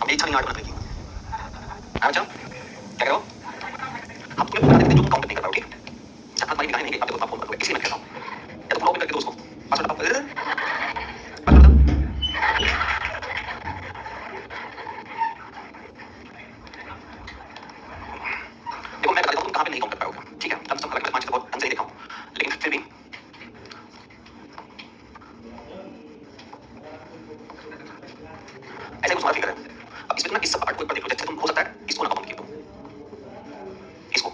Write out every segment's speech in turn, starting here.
ये इच्छा नहीं आर्ट बनाने की। अच्छा क्या कह रहे हो? हम तुम्हें बता देते जो तुम काउंट नहीं कर पाओगे। जहाँ तुम्हारी निगाहें नहीं गई, अब देखो फोन करूंगा, इसलिए मैं कहता हूँ या तो लॉग इन करके दो उसको, पासवर्ड बताओ, पासवर्ड बताओ। देखो मैं बता देता हूँ तुम कहाँ पे नहीं काउंट कर पाओगे, ठीक है? सब हालांकि मैं 5 बहुत ढंग से ही देखा हूँ, लेकिन फिर भी ऐसे कुछ हमारा फिगर है। अब इसमें ना इस सब पार्ट को ऊपर देखो, जैसे तुम हो सकता है इसको ना काउंट किया तुम, इसको,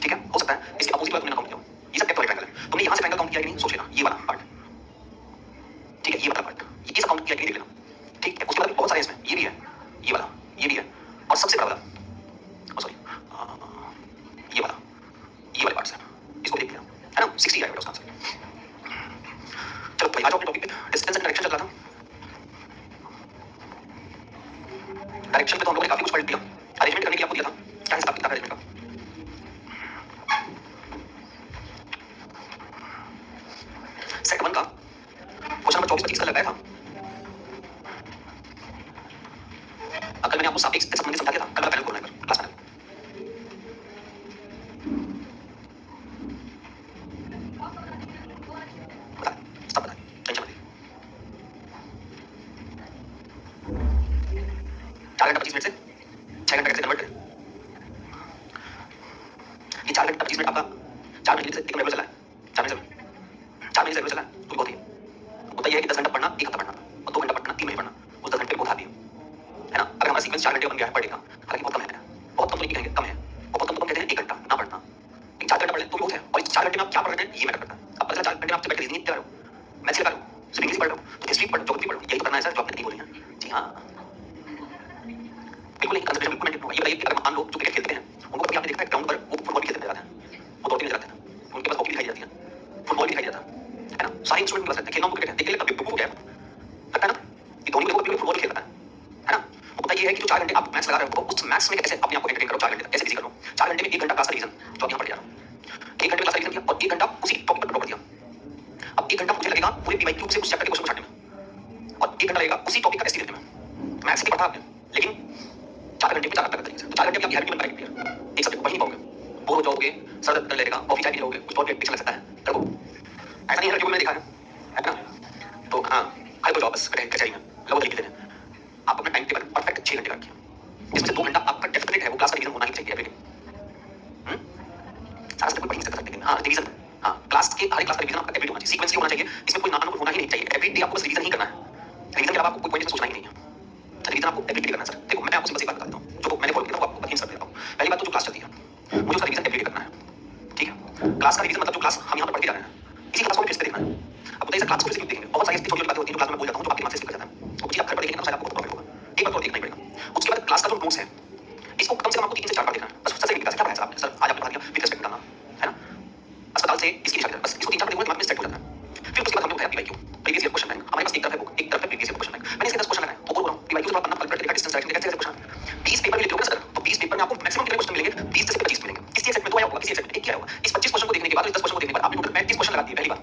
ठीक है? हो सकता है इसके अपोजिट वाला तुमने ना काउंट किया। ये सब कैपिटल ट्रायंगल है। तुमने यहाँ से ट्रायंगल काउंट किया कि नहीं सोच लेना, ये वाला पार्ट, ठीक है? ये वाला पार्ट, ये सब काउंट किया कि नहीं देख लेना, ठीक है? उसके बाद बहुत सारे इसमें ये भी है, ये वाला, ये भी है, और सबसे बड़ा वाला, सॉरी, ये वाला, ये वाले पार्ट्स है, इसको देख लिया, है ना? 60 आएगा उसका आंसर। चलो भाई आ जाओ अपने टॉपिक पे। डिस्टेंस एंड डायरेक्शन चल रहा था। डायरेक्शन पे तो हम लोगों ने काफी कुछ पढ़ लिया। अरेंजमेंट करने के लिए आपको दिया था, क्या हिसाब किताब है अरेंजमेंट का? सेट 1 का क्वेश्चन नंबर 24-25 का लगाया था। कल मैंने आपको सापेक्ष से संबंधित समझा दिया था, कल का पैनल खोलना है क्लास पैनल। बता सब बता, टेंशन मत ले। 4 घंटा 25 मिनट से 6 घंटा कैसे कन्वर्ट करें? ये 4 घंटा 25 मिनट आपका 4 महीने से एकदम रेगुलर चला है, 4 महीने से रेगुलर चला है, तो बहुत ही होता ये है कि 10 घंटा पढ़ना, 1 हफ्ता पढ़ना, और 2 घंटा पढ़ना, 3 महीने पढ़ना, उस 10 घंटे में बहुत हावी है ना? अगर हमारा सीक्वेंस 4 घंटे का बन गया है पर डे का, हालांकि बहुत कम है, बहुत कम तो नहीं कहेंगे, कम है, और बहुत कम तो हम कहते हैं 1 घंटा ना पढ़ना, लेकिन 4 घंटा पढ़ लें तो भी बहुत है। और इस 4 घंटे में आप क्या पढ़ रहे हैं ये मैटर करता है। अब पता चला 4 घंटे में आप बैठ के रीजनिंग कर रहे हो, मैथ्स लगा रहे हो, सिर्फ इंग्लिश पढ़ रहे हो, तो हिस्ट्री पढ़, ज्योग्राफी पढ़, यही तो करना है सर जो आपने नहीं बोली है। जी हाँ, बिल्कुल नहीं, कंसंट्रेशन बिल्कुल मेंटेन होगा। ये बताइए कि अगर मान लो जो क्रिकेट खेलते हैं उनको कभी आपने देखा है ग्राउंड पर वो फुटबॉल भी खेलते नजर आते हैं, वो दौड़ते नजर आते हैं, उनके पास हॉकी दिखाई जाती है, फुटबॉल भी दिखाई जाता है ना? सारे इंस्ट्रूमेंट के पास रहते हैं, खेलना उनको क्रिकेट है, देखिए कभी बुक हो गया लगता है ना कि धोनी को फुटबॉल भी खेलता है ना? वो पता ये है कि जो 4 घंटे आप मैथ्स लगा रहे हो उस मैथ्स में कैसे अपने आप को एंटरटेन करो। 4 घंटे कैसे बिजी करो? 4 घंटे में 1 घंटा क्लास का रिवीजन जो आप यहाँ पढ़ जा रहे हो, 1 घंटे में क्लास का रिवीजन किया और 1 घंटा उसी टॉपिक पर ड्रॉप कर दिया। अब 1 घंटा मुझे लगेगा पूरे पीवाईक्यू से उस चैप्टर के क्वेश्चन को छांटने में, और 1 घंटा लगेगा उसी टॉपिक का एसटी लिखने में। मैथ्स की पढ़ा आपने, लेकिन 4 घंटे में 4 घंटा कर देंगे, तो 4 घंटे में आप हैबिट बन पाएंगे क्लियर। एक सब्जेक्ट पढ़ नहीं पाओगे, बोर हो जाओगे, सर दर्द करने लगेगा, कॉफी चाय पी लोगे, कुछ और भी एडिक्शन लग सकता है, रखो। ऐसा नहीं है लड़कियों में देखा है ना? तो हाँ हर कोई जॉब बस कचहरी में लोग लिख देते हैं। आप अपना टाइम टेबल परफेक्ट 6 घंटे का रखिए, जिसमें से 2 घंटा आपका डेफिनेट है वो क्लास का रिवीजन होना ही चाहिए एवरीडे। सारा स्टेप पढ़ नहीं सकते, लेकिन हाँ रिवीजन, हाँ क्लास के हर क्लास का रिवीजन आपका एवरीडे होना चाहिए, सीक्वेंस होना चाहिए, इसमें कोई नाटक होना ही नहीं चाहिए। एवरीडे आपको बस रिवीजन ही करना है, रिवीजन के अलावा आपको कोई पॉइंट सोचना ही नहीं है। रिवीजन आपको एवरीडे करना है सर। देखो मैं आपको सिंपल सी बात बताता हूँ जो मैंने फॉलो किया था, आपको हिंट्स कर देता हूँ। पहली बात तो जो क्लास चलती है मुझे उसका रिवीजन एवरीडे करना है, ठीक है? क्लास का रिवीजन मतलब जो क्लास हम यहाँ पर पढ़ के जा रहे हैं इसी क्लास को फिर से देखना है। अब बताइए सर क्लास को फिर से क्यों देखेंगे? बहुत सारी छोटी छोटी बातें होती हैं जो क्लास में बोल जाता हूँ जो आपके दिमाग से स्किप कर जाता है, वो चीज आप घर पर देखेंगे तो शायद आपको बहुत प्रॉफिट होगा। एक बार तो देखना ही पड़ेगा। उसके बाद क्लास का जो नोट्स है इसको कम से कम आपको 3 से 4 बार देखना है, बस सबसे क्या पढ़ाया सर आपने? सर आज आपने पढ़ा दिया, विद रिस्पेक्ट करना है ना? अस्पताल से इसकी शायद बस इसको 3-4 बार देखो दिमाग में सेट हो जाता है। फिर उसके बाद हमने उठाया PYQ, previous year question bank. हमारे पास एक तरफ है बुक, एक तरफ है प्रीवियस ईयर क्वेश्चन बैंक। मैंने इसके 10 क्वेश्चन लगाए, वो बोल रहा हूँ पीवाईक्यू से थोड़ा पढ़ना, कैलकुलेट देखा, डिस्टेंस डायरेक्शन देखा, कैसे क्वेश्चन 20 पेपर में लिखोगे ना सर, तो 20 पेपर में आपको मैक्सिमम कितने क्वेश्चन मिलेंगे? 20 से 25 मिलेंगे। किसी सेट में 2 आया होगा, किसी सेट में 1 आया होगा। इस 25 क्वेश्चन को देखने के बाद, इस 10 क्वेश्चन को देखने के बाद आपने टोटल 35 क्वेश्चन लगा दिए पहली बार।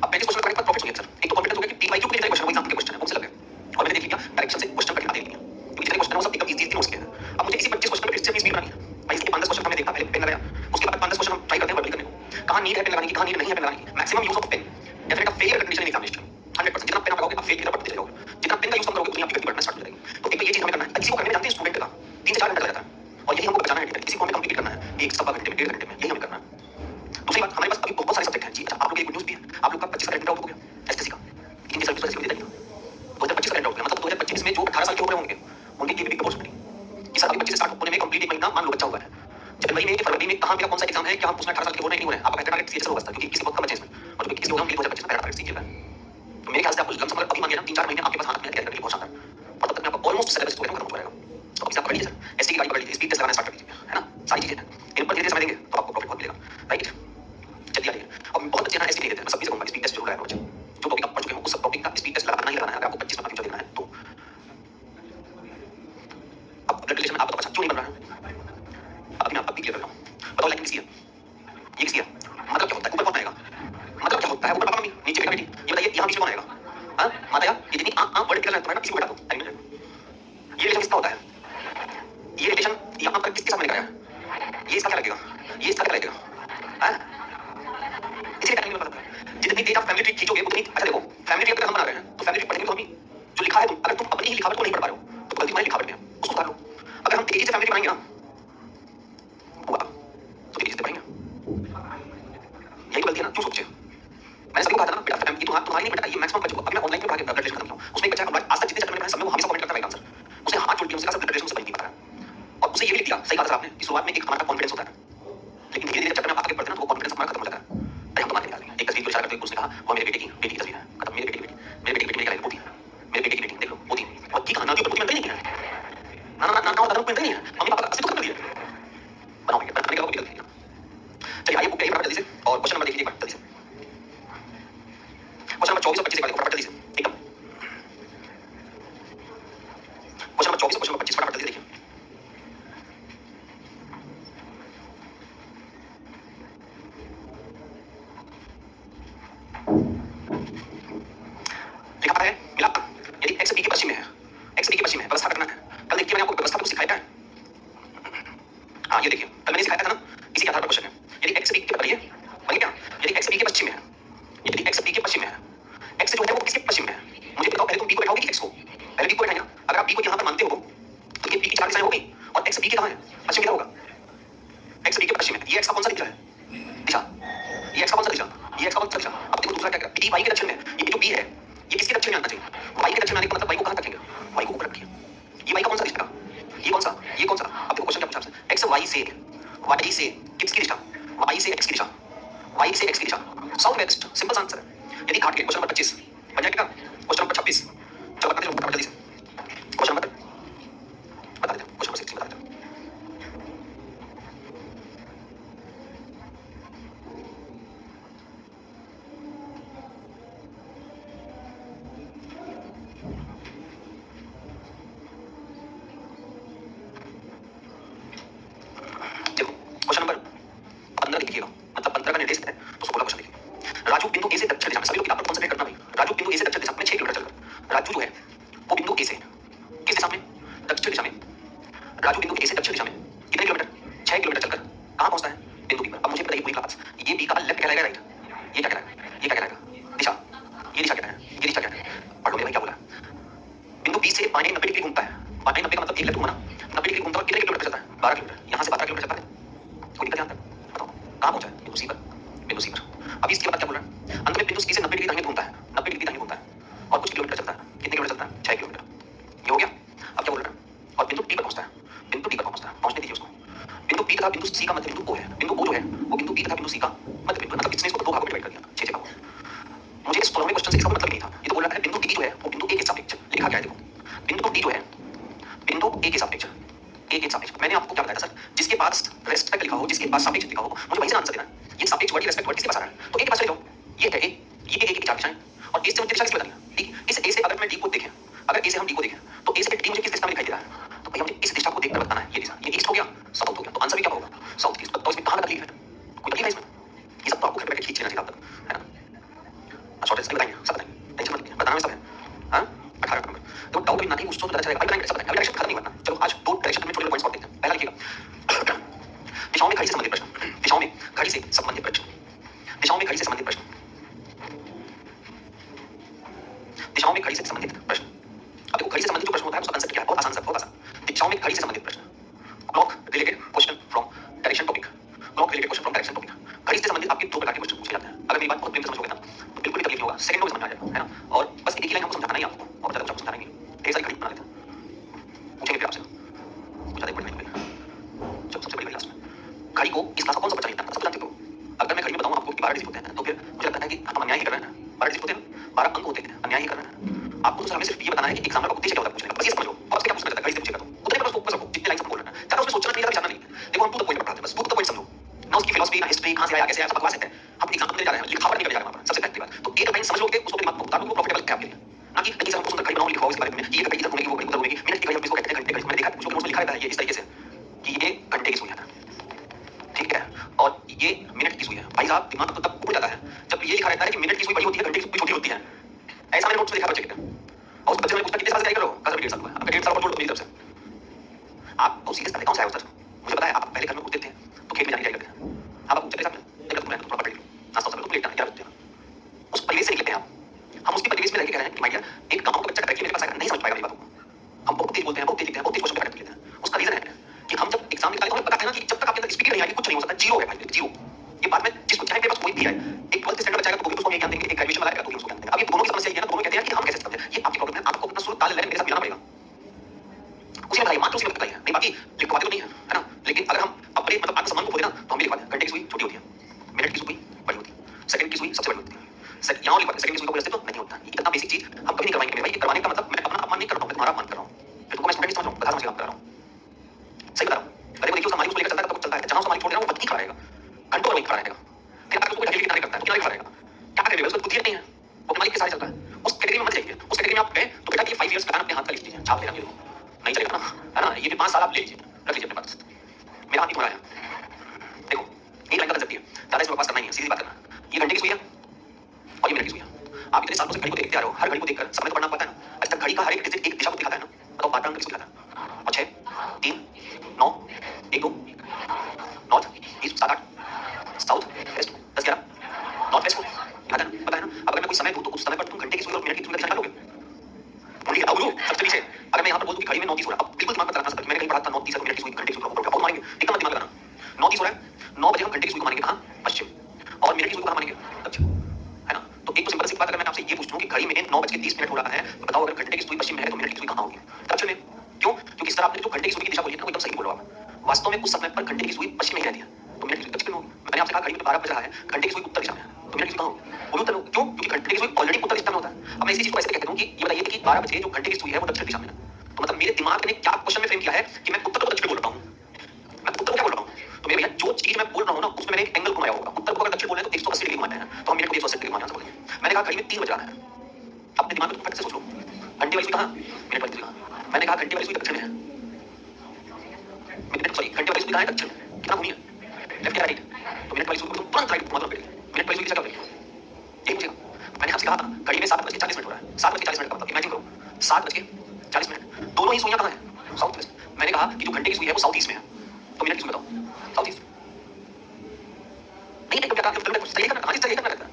अब 35 क्वेश्चन करने के बाद प्रॉफिट होंगे सर। एक तो कॉन्फिडेंस हो गया कि पीवाईक्यू के जितने क्वेश्चन वो एग्जाम के क्वेश्चन है उनसे लग गए, और मैंने देख लिया डायरेक्शन से क्वेश्चन कठिन आते नहीं है, क्योंकि जितने क्वेश्चन है वो सब एकदम इजी नोट्स के हैं। अब मुझे इसी 25 क्वेश्चन पे फिर से अपनी स्पीड बनानी है भाई। इसके 5-10 क्वेश्चन हमने देखा, पहले पेन लगाया, उसके बाद 5-10 क्वेश्चन हम ट्राई करते हैं वर्बली करने को, कहां नीड है पेन लगाने की, कहां नीड नहीं है पेन लगाने की। Maximum use of pen definite a failure condition in examination 100%। जितना पेन आप लगाओगे आप फेल की तरफ बढ़ते जाओगे, जितना पेन का यूज कम करोगे उतनी आपकी गति बढ़ना स्टार्ट हो जाएगी। तो एक तो ये चीज हमें करना है। इसी को करने में जानते हैं स्टूडेंट का 3 से 4 घंटा लग जाता है, और यही हमको बचाना है। इसी को हमें कंप्लीट करना है 1-1.25 घंटे में, 1.5 घंटे में, यही हमें करना है। दूसरी बात, हमारे पास अभी बहुत सारे सब्जेक्ट हैं जी। अच्छा आप लोग एक गुड न्यूज़ भी है, आप लोग का 25 का कैलेंडर आउट हो गया एसएससी का, इनकी सर्विस वैसे देता नहीं 2025 का कैलेंडर आउट हो गया, मतलब 2025 में जो 18 साल के हो रहे होंगे उनके लिए भी अपॉर्चुनिटी। इस साल अभी 25 से स्टार्ट होने में कंप्लीट 1 महीना मान लो बचा हुआ है। जनवरी में फरवरी में कहां मेरा कौन सा एग्जाम है, क्या हम उसमें 18 साल के हो रहे हैं नहीं हो रहे हैं, आप कहते हैं सीरियस होगा क्योंकि किसी बहुत कम बचे इसमें, और जो किसी होगा 2025 में टारगेट सीरियस है। तो मेरे ख्याल से आपको लमसम अगर अभी मान लिया 3-4 महीने आपके पास हाथ में तैयारी करने के लिए बहुत शानदार, और तब तक मैं आपको ऑलमोस्ट सिलेबस पूरा खत्म हो जाएगा। तो अभी से आप पढ़ लीजिए सर, एसटी की गाड़ी पकड़ लीजिए, स्पीड टेस्ट लगाना स्टार्ट कर दीजिए, है ना? सारी चीजें हैं, इन पर धीरे धीरे समय देंगे तो आपको प्रॉफिट बहुत मिलेगा, राइट? चलिए आइए। अब बहुत बच्चे ना एसटी नहीं देते, मैं सभी से कहूंगा स्पीड टेस्ट जरूर लगाया करो बच्चे। जो टॉपिक आप पढ़ चुके हो उस सब टॉपिक का स्पीड टेस्ट लगाना ही लगाना है, अगर आपको 25 नंबर फ्यूचर देना है तो। अब ब्लड रिलेशन में आपको पता क्यों नहीं बन रहा है, अभी मैं आपको क्लियर कर रहा हूं। बताओ लाइन किसकी है? ये किसकी है? मतलब क्या होता है? ऊपर कौन आएगा? मतलब क्या होता है? ऊपर पापा मम्मी, नीचे बेटा बेटी। ये बताइए यहाँ बीच में कौन आएगा? हाँ माता या ये जितनी आ वर्ड निकल रहा है तुम्हारा, इसी को बैठा दो। ये रिलेशन किसका होता है? ये रिलेशन यहाँ पर किसके साथ मैंने कराया? ये इसका क्या लगेगा? ये इसका क्या लगेगा? हैं? इसीलिए टाइम नहीं पता। जितनी तेज आप फैमिली ट्री खींचोगे उतनी अच्छा देखो फैमिली ट्री अगर हम बना रहे हैं तो फैमिली ट्री पढ़ेंगे तो हम जो लिखा है तुम अगर तुम अपनी ही लिखावट को नहीं पढ़ पा रहे हो तो गलती तुम्हारी लिखावट में है उसको उतार लो। अगर हम तेजी से फैमिली बनाएंगे ना होगा तो तेजी से पढ़ेंगे यही तो गलती है ना क्यों सोचे मैंने सभी को कहा था ना बेटा फैमिली तुम्हारी नहीं बेटा ये मैक्सिमम बच्चों को अभी मैं ऑनलाइन में पढ़ा के ब्लड रिलेशन खत्म किया उसमें एक बच्चा आज तक जितने चैप्टर में सब में वो हमेशा कमेंट करता है आंसर उसे हाथ जोड़ के उससे कहा ब्लड रिलेशन से बन नहीं पता और उसे ये भी लिख दिया सही कहा था आपने कि शुरुआत में एक हमारा कॉन्फिडेंस होता है लेकिन धीरे धीरे चैप्टर में आगे बढ़ते हैं ना तो वो कॉन्फिडेंस हमारा खत्म हो जाता है अरे हम तो मान निकाल लेंगे एक तस्वीर को इशारा करते हुए उसने कहा वो मेरे बेटे की तस्वीर है खत्म मेरे बेटे की बेटी मेरे बेटे की मेरे बेटे की बेटी देख लो मोती और की कहानी पर मोती मिलता ही नहीं है ना ना ना ना दादा मिलता ही नहीं है मम्मी पापा असली तो कर दिया बनाओगे बनाने का वो भी गलती है। चलिए आइए बुक पे फटाफट जल्दी से और क्वेश्चन नंबर देखिए जल्दी से क्वेश्चन नंबर 24 और 25 एक बार फटाफट जल्दी से एकदम क्वेश्चन नंबर 24 और क्वेश्चन नंबर 25 फटाफट जल्दी देखिए लिखा है मिला यदि x b के पश्चिम में है x b के पश्चिम में व्यवस्था करना है कल देखिए मैंने आपको व्यवस्था को सिखाया है हाँ ये देखिए कल मैंने सिखाया था ना इसी के आधार पर क्वेश्चन है यदि x b के बन गया यदि x b के पश्चिम में है यदि x b के पश्चिम में है x जो है वो किसके पश्चिम में है मुझे बताओ पहले तुम b को बैठाओगे कि x को पहले b को बैठाएंगे अगर आप b को यहाँ पर मानते हो तो ये b की चार दिशाएं हो गई और x b के कहाँ है पश्चिम क्या होगा x b के पश्चिम में ये x का कौन सा दिशा है दिशा ये x का कौन सा दिशा ये x का कौन सा दिशा अब देखो दूसरा क्या करेगा b y के दक्षिण में ये जो b है ये किसके दक्षिण में आना चाहिए y के दक्षिण में आने का मतलब y को कहाँ रखेंगे y को ऊपर रखिए ये y का कौन सा दिशा ये कौन सा अब देखो क्वेश्चन क्या पूछा आपसे x y से किसकी दिशा y से x की दिशा y से x की दिशा साउथ वेस्ट सिंपल आंसर है यदि काट के क्वेश्चन नंबर 25 बन जाएगा क्वेश्चन नंबर 26 चलो बताते चलो फटाफट जल्दी से क्वेश्चन नंबर बता देते क्वेश्चन नंबर 16 बता देते देखो क्वेश्चन नंबर 15 लिखिएगा मतलब 15 का निर्देश है तो 16 क्वेश्चन लिखिए राजू बिंदु ए से दक्षिण दिशा में सभी लोग किताब पर कंसंट्रेट करना भाई राजू बिंदु ए से दक्षिण दिशा में 6 किलोमीटर चलकर राजू जो है वो बिंदु ए से किस दिशा में दक्षिण दिशा में राजू बिंदु ए से दक्षिण दिशा में कितने किलोमीटर 6 किलोमीटर चलकर कहां पहुंचता है बिंदु बी पर अब मुझे बताइए पूरी क्लास ये बी का लेफ्ट कहलाएगा राइट ये क्या कहलाएगा ये क्या कहलाएगा दिशा ये दिशा क्या है ये दिशा क्या है पढ़ लो मेरे भाई क्या बोला बिंदु बी से बाएं 90 डिग्री घूमता है बाएं 90 का मतलब एक लेफ्ट घूमना 90 डिग्री घूमता है कितने किलोमीटर चलता है 12 किलोमीटर यहां से 12 किलोमीटर चलता है कोई दिक्कत यहां तक बताओ कहां पहुंचा है बिंदु सी पर अभी इसके बाद क्या बोल रहा है अंत में बिंदु सी से 90 डिग्री दाहिने घूमता है 90 डिग्री दाहिने घूमता है और कुछ किलोमीटर चलता है कितने किलोमीटर चलता है 6 किलोमीटर ये हो गया अब क्या बोल रहा है और बिंदु डी पर पहुंचता है बिंदु डी पर पहुंचता है पहुंचने दीजिए उसको बिंदु बी तथा बिंदु सी का मध्य बिंदु ओ है बिंदु ओ जो है वो बिंदु बी तथा बिंदु सी का मध्य बिंदु मतलब इसने इसको दो भागों में डिवाइड कर दिया 6 भागों मुझे इस 16वें क्वेश्चन से इसका मतलब नहीं था ये तो बोल रहा है बिंदु डी जो है वो बिंदु ए के सापेक्ष लिखा क्या है देखो बिंदु डी जो है बिंदु ए के सापेक्ष मैंने आपको क्या बताया था सर जिसके पास रेस्पेक्ट लिखा हो जिसके पास सापेक्ष लिखा हो मुझे वही से आंसर देना है ये सापेक्ष वर्ड रेस्पेक्ट वर्ड किसके पास आ रहा है तो ए के पास चले जाओ ये है ए ये ए की चार दिशाएं और ए से मुझे दिशा किस बतानी है डी इस ए से अगर मैं डी को देखें अगर ए से हम डी को देखें तो ए से डी मुझे किस दिशा में दिखाई दे रहा है तो भैया मुझे इस दिशा को देखकर बताना है ये दिशा ये ईस्ट हो गया साउथ हो गया तो आंसर भी क्या होगा साउथ ईस्ट तो इसमें कहां तक लिखना है कोई तकलीफ है इसमें ये सब तो आपको घर बैठे खींच लेना चाहिए तब तक है ना शॉर्टेज से बताएंगे सब बताएंगे टेंशन मत लीजिए बताना में सब है हां 18 नंबर तो डाउट भी ना ही पूछो तो पता चलेगा अभी बताएंगे सब बताएंगे अभी डायरेक्शन खत्म नहीं करना चलो आज दो डायरेक्शन में छोटे पॉइंट्स और देखते हैं पहला लिखिएगा दिशाओं में घड़ी से संबंधित प्रश्न दिशाओं में घड़ी से संबंधित प्रश्न दिशाओं में घड़ी से संबंधित प्रश्न दिशाओं में घड़ी से संबंधित प्रश्न अब देखो घड़ी से संबंधित जो प्रश्न होता है उसका कंसेप्ट क्या है बहुत आसान सा बहुत आसान दिशाओं में घड़ी से संबंधित प्रश्न clock related question from direction topic clock related question from direction topic घड़ी से संबंधित आपके दो प्रकार के क्वेश्चन पूछे जाते हैं अगर मेरी बात बहुत प्रेम से समझोगे ना तो बिल्कुल भी तकलीफ नहीं होगा सेकंड में समझ में आ जाएगा है ना और बस एक ही लाइन हमको समझाना है आपको और ज्यादा कुछ समझाना नहीं ढेर सारी घड़ी बना लेते हैं पूछेंगे फिर आपसे कुछ ज्यादा बड़ी नहीं जब सबसे बड़ी लास्ट में घड़ी को इस क्लास का कौन सा बच्चा नहीं जानता सब जानते हो अगर मैं घड़ी में बताऊं आपको कि 12 डिजिट होते हैं तो फिर मुझे लगता है कि हम अन्याय ही कर रहे हैं 12 डिजिट होते हैं 12 अंक होते हैं अन्याय ही कर रहे हैं आपको तो हमें सिर्फ ये बताना है कि एग्जाम का उद्देश्य क्या होता है पूछने का बस ये समझ लो और क्या पूछना चाहता है घड़ी से पूछेगा तो उतने पर फोकस रखो जितने लाइन से बोल रहे हैं ज्यादा उसमें सोचना नहीं ज्यादा जानना नहीं देखो हम टू द पॉइंट पढ़ाते हैं बस टू द पॉइंट समझो ना उसकी फिलॉसफी ना हिस्ट्री कहां से आया कैसे आया सब बकवास है हम एग्जाम देने जा रहे हैं लिखावट नहीं करने जा रहे हैं सबसे पहली बात तो एक लाइन समझ लोगे उसको दिमाग में उतार दो प्रॉफिटेबल है आपके लिए ना कि कहीं से हमको सुंदर घड़ी बनाओ लिखवाओ इसके बारे में ये घड़ी इधर होगी वो घड़ी उधर होगी मिनट की घड़ी हम इसको कहते हैं घंटे घड़ी मैंने देखा उसको नोट्स में लिखा रहता है ये इस तरीके से कि ये घंटे की सुई है ठीक है और ये मिनट की सुई है भाई साहब दिमाग तो तब उड़ जाता है जब ये लिखा रहता है कि मिनट की सुई बड़ी होती है घंटे की सुई छोटी होती है ऐसा मैंने नोट्स में लिखा बच्चे के और उस बच्चे ने पूछा कितने साल से ट्राई करो कहा 1.5 साल हुआ अब 1.5 साल और जोड़ दो मेरी तरफ से आप बहुत सीरियस करते कौन सा है सर? मुझे पता है आप पहले घर में उठते थे तो खेत में जाने की तैयारी करते हैं। आप चले साहब नहीं करते, मैं थोड़ा पढ़ लूँ, नाश्ता सब तो लेट आना क्या करते हैं, उस परिवेश से निकलते हैं आप। हम उसके परिवेश में रह के कह रहे हैं कि माइडिया एक गाँव का बच्चा डायरेक्टली मेरे पास आकर नहीं समझ पाएगा मेरी बातों को। हम बहुत तेज बोलते हैं, बहुत तेज लिखते हैं, बहुत तेज क्वेश्चन पेपर लेते हैं। उसका रीजन है कि हम जब एग्जाम निकाले तो हमें पता है ना कि जब तक आपके अंदर स्पीड नहीं आएगी कुछ नहीं हो सकता, जीरो है भाई, जीरो। ये बात में जिसको चाहे मेरे पास कोई भी है, एक 12th स्टैंडर्ड बच्चा आएगा तो वो भी उसको हम ये ज्ञान देंगे, एक ग्रेजुएशन वाला आएगा तो भी उसको ज्ञान देंगे। अब ये दोनों की समस्या ये है ना, दोनों कहते हैं कि हम कैसे समझे, ये आपकी प्रॉब्लम है, आपको अपना सुर ताल लय मेरे साथ मिलाना पड़ेगा। उसी में बताइए, मात्र उसी में बताइए, नहीं बाकी लिख पाते तो नहीं है ना, लेकिन अगर हम अपने मतलब आत्मसम्मान को खोले ना तो हम भी लिख पाते हैं। घंटे की सुई छोटी होती है, मिनट की सुई बड़ी होती है, सेकंड की सुई सबसे बड़ी होती है। यहाँ लिख पाते हैं, सेकंड की सुई का कोई अस्तित्व नहीं होता। ये इतना बेसिक चीज हम कभी नहीं करवाएंगे मेरे भाई। ये करवाने का मतलब मैं अपना अपमान नहीं कर रहा हूँ, मैं तुम्हारा अपमान कर रहा हूँ। फिर तुमको मैं स्टूडेंट समझ रहा हूँ, बता समझ के काम कर रहा हूँ, सही बता रहा हूँ। अरे वो देखिए उसका मालिक उसको लेकर चलता है तब कुछ चलता है, जहाँ उसका मालिक छोड़ देना वो वहीं खड़ा रहेगा, घंटों वहीं खड़ा रहेगा। फिर अगर उसको ढकेल के किनारे करता है तो किनारे खड़ा रहेगा, क्या करेगा, उसको बुद्धि नहीं है, वो अपने मालिक के साथ चलता है। उस कैटेगरी में मत जाइए, उस कैटेगरी में आप गए तो बेटा ये 5 इयर्स का अपने हाथ का लिख लीजिए, छाप लेना, नहीं चलेगा ना, है ना। ये भी 5 साल आप ले लीजिए, रख लीजिए अपने पास। मेरा हाथ नहीं थोड़ा है, देखो एक लाइन का कंसेप्ट है, ज्यादा इसमें पास करना ही है, सीधी बात करना। ये घंटे की सुई है और ये मिनट की सुई है। आप इतने सालों से घड़ी को देखते आ रहे हो, हर घड़ी को देखकर समय तो पढ़ना पड़ता है ना। आज तक घड़ी का हर एक डिजिट एक दिशा को दिखाता है ना, बताओ 12 अंक किसको दिखाता है? और 6 3 9 1 2 north east 7 8 south west 10 11 north west को दिखाता है ना, पता है ना। अब अगर मैं कोई समय दूं तो उस समय पर तुम घंटे की सुई और मिनट की सुई का दिशा निकालोगे। बोलिए अब सबसे नीचे अगर मैं यहाँ पर बोल दूं कि घड़ी में 9:30 हो रहा है, अब बिल्कुल दिमाग में चलाना सकता, मैंने कहीं पढ़ा था 9:30 मिनट की सुई घंटे की सुई को बहुत मानेंगे, एकदम दिमाग लगाना। 9:30 हो रहा है, 9 बजे हम घंटे की सुई को मानेंगे कहाँ? पश्चिम, और मिनट की सुई को कहाँ मानेंगे? दक्षिण, है ना। तो एक तो सिंपल सी बात, अगर मैं आपसे ये पूछूं कि घड़ी में 9:30 हो रहा है तो बताओ अगर घंटे की सुई पश्चिम में है तो मिनट की सुई कहाँ होगी? दक्षिण में। क्यों? क्योंकि इस तरह आपने जो घंटे की सुई की दिशा बोली है ना वो एकदम सही बोल रहे हो आप। वास्तव में उस समय पर घंटे की सुई पश्चिम में ही रहती है तो मिनट की सुई दक्षिण में होगी। मैंने आपसे कहा घड़ी में 12 बज रहा है, घंटे की सुई उत्तर दिशा में है तो मिनट की सुई कहाँ होगी? वो भी उत्तर में होगी। क्यों? क्योंकि घंटे की सुई ऑलरेडी उत्तर दिशा में होता है। अब मैं इसी चीज को ऐसे कहता हूँ कि ये बताइए कि 12 बजे जो घंटे की सुई है वो दक्षिण दिशा में है, तो मतलब मेरे दिमाग ने क्या क्वेश्चन में फ्रेम किया है कि मैं उत्तर को दक्षिण बोल रहा हूँ, मैं उत्तर को क्या बोल रहा हूँ। तो मेरे भैया जो चीज मैं बोल रहा हूँ ना उसमें मैंने एक एंगल घुमाया होगा। उत्तर को अगर दक्षिण बोल रहे हैं तो 180 डिग्री घुमाना है, तो हम मिनट को 180 डिग्री घुमाना बोलेंगे। मैंने कहा घड़ी में 3 बज रहा है, अपने दिमाग में फट से सोच लो, घंटे वाली सुई कहाँ, मिनट वाली सुई कहाँ। मैंने कहा घंटे वाली सुई दक्षिण में है, मिनट सॉरी घंटे वाली सुई कहाँ है? दक्षिण में। कितना घूमी है, लेफ्ट या राइट? तो मिनट वाली सुई को तुम तुरंत राइट घुमा दो, मिनट वाली सुई की दिशा क्या होगी? यही पूछेगा। मैंने आपसे कहा घड़ी में 7:40 हो रहा है, 7:40 का मतलब इमेजिन करो 7:40 दोनों ही सुइयां कहाँ हैं? South west. मैंने कहा कि जो घंटे की सुई है वो साउथ ईस्ट में है, तो मिनट की सुई बताओ साउथ ईस्ट। नहीं क्या करना, सही करना, कहां सही करना रहता है।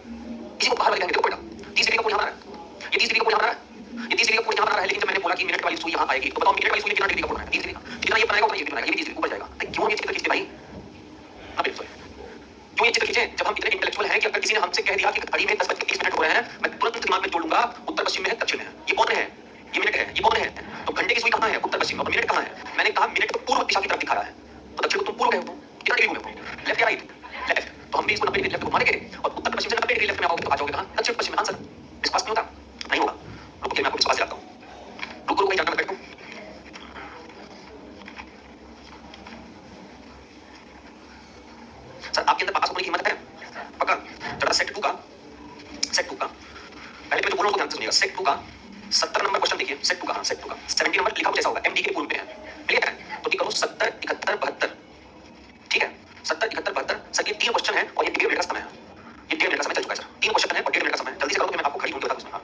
इसी को बाहर वाले कहेंगे, देखो बेटा 30 डिग्री का कोण यहाँ बना रहा है, ये 30 डिग्री का कोण यहाँ बना रहा है, ये 30 डिग्री का कोण यहाँ बना रहा है। लेकिन जब मैंने बोला कि मिनट वाली सुई यहाँ आएगी तो बताओ मिनट वाली सुई कितना डिग्री का कोण है? 30 डिग्री का। जितना ये बनाएगा उतना ये भी बनाएगा, ये भी 30 डिग्री ऊपर जाएगा। क्यों हम ये चित्र खींचते भाई? अब सॉरी क्यों ये चित्र खींचे? जब हम इतने इंटेलेक्चुअल हैं कि अगर किसी ने हमसे कह दिया कि घड़ी में 10:30 हो रहे हैं, मैं तुरंत दिमाग में जोड़ लूंगा उत्तर पश्चिम में है दक्षिण में है। ये कौन है? ये मिनट है, ये कौन है? तो घंटे की सुई कहाँ है? उत्तर पश्चिम में। और मिनट कहाँ है? मैंने कहा मिनट को पूर्व दिशा की तरफ दिखा रहा है, तो दक्षिण को तुम पूर्व गए हो, कितना डिग्री में हो? लेफ्ट या राइट? लेफ्ट। तो हम भी इसको 90 डिग्री लेफ्ट को घुमाएंगे और उत्तर पश्चिम से 90 डिग्री लेफ्ट में आओगे तो आ जाओगे कहाँ? दक्षिण पश्चिम में। आंसर विश्वास नहीं होता? नहीं होगा। रुको मैं आपको विश्वास दिलाता हूँ, रुको कहीं जाना मत बैठो। सर आपके अंदर पास होने की हिम्मत है? पक्का? जरा सेट 2 का पहले मैं जो बोल रहा हूँ ध्यान से सुनिएगा। सेट 2 का 70 नंबर क्वेश्चन देखिए। सेट 2 का 70 नंबर लिखा कुछ ऐसा होगा, एमडी के पूर्व में है, क्लियर है? तो करो 70 71 72, ठीक है? 70 71 72 सर ये 3 क्वेश्चन है और ये 1.5 मिनट का समय है, ये 1.5 मिनट का समय चल चुका है सर। 3 क्वेश्चन है और 1.5 मिनट का समय, जल्दी से करो तो मैं आपको घड़ी ढूंढ के बता दूंगा।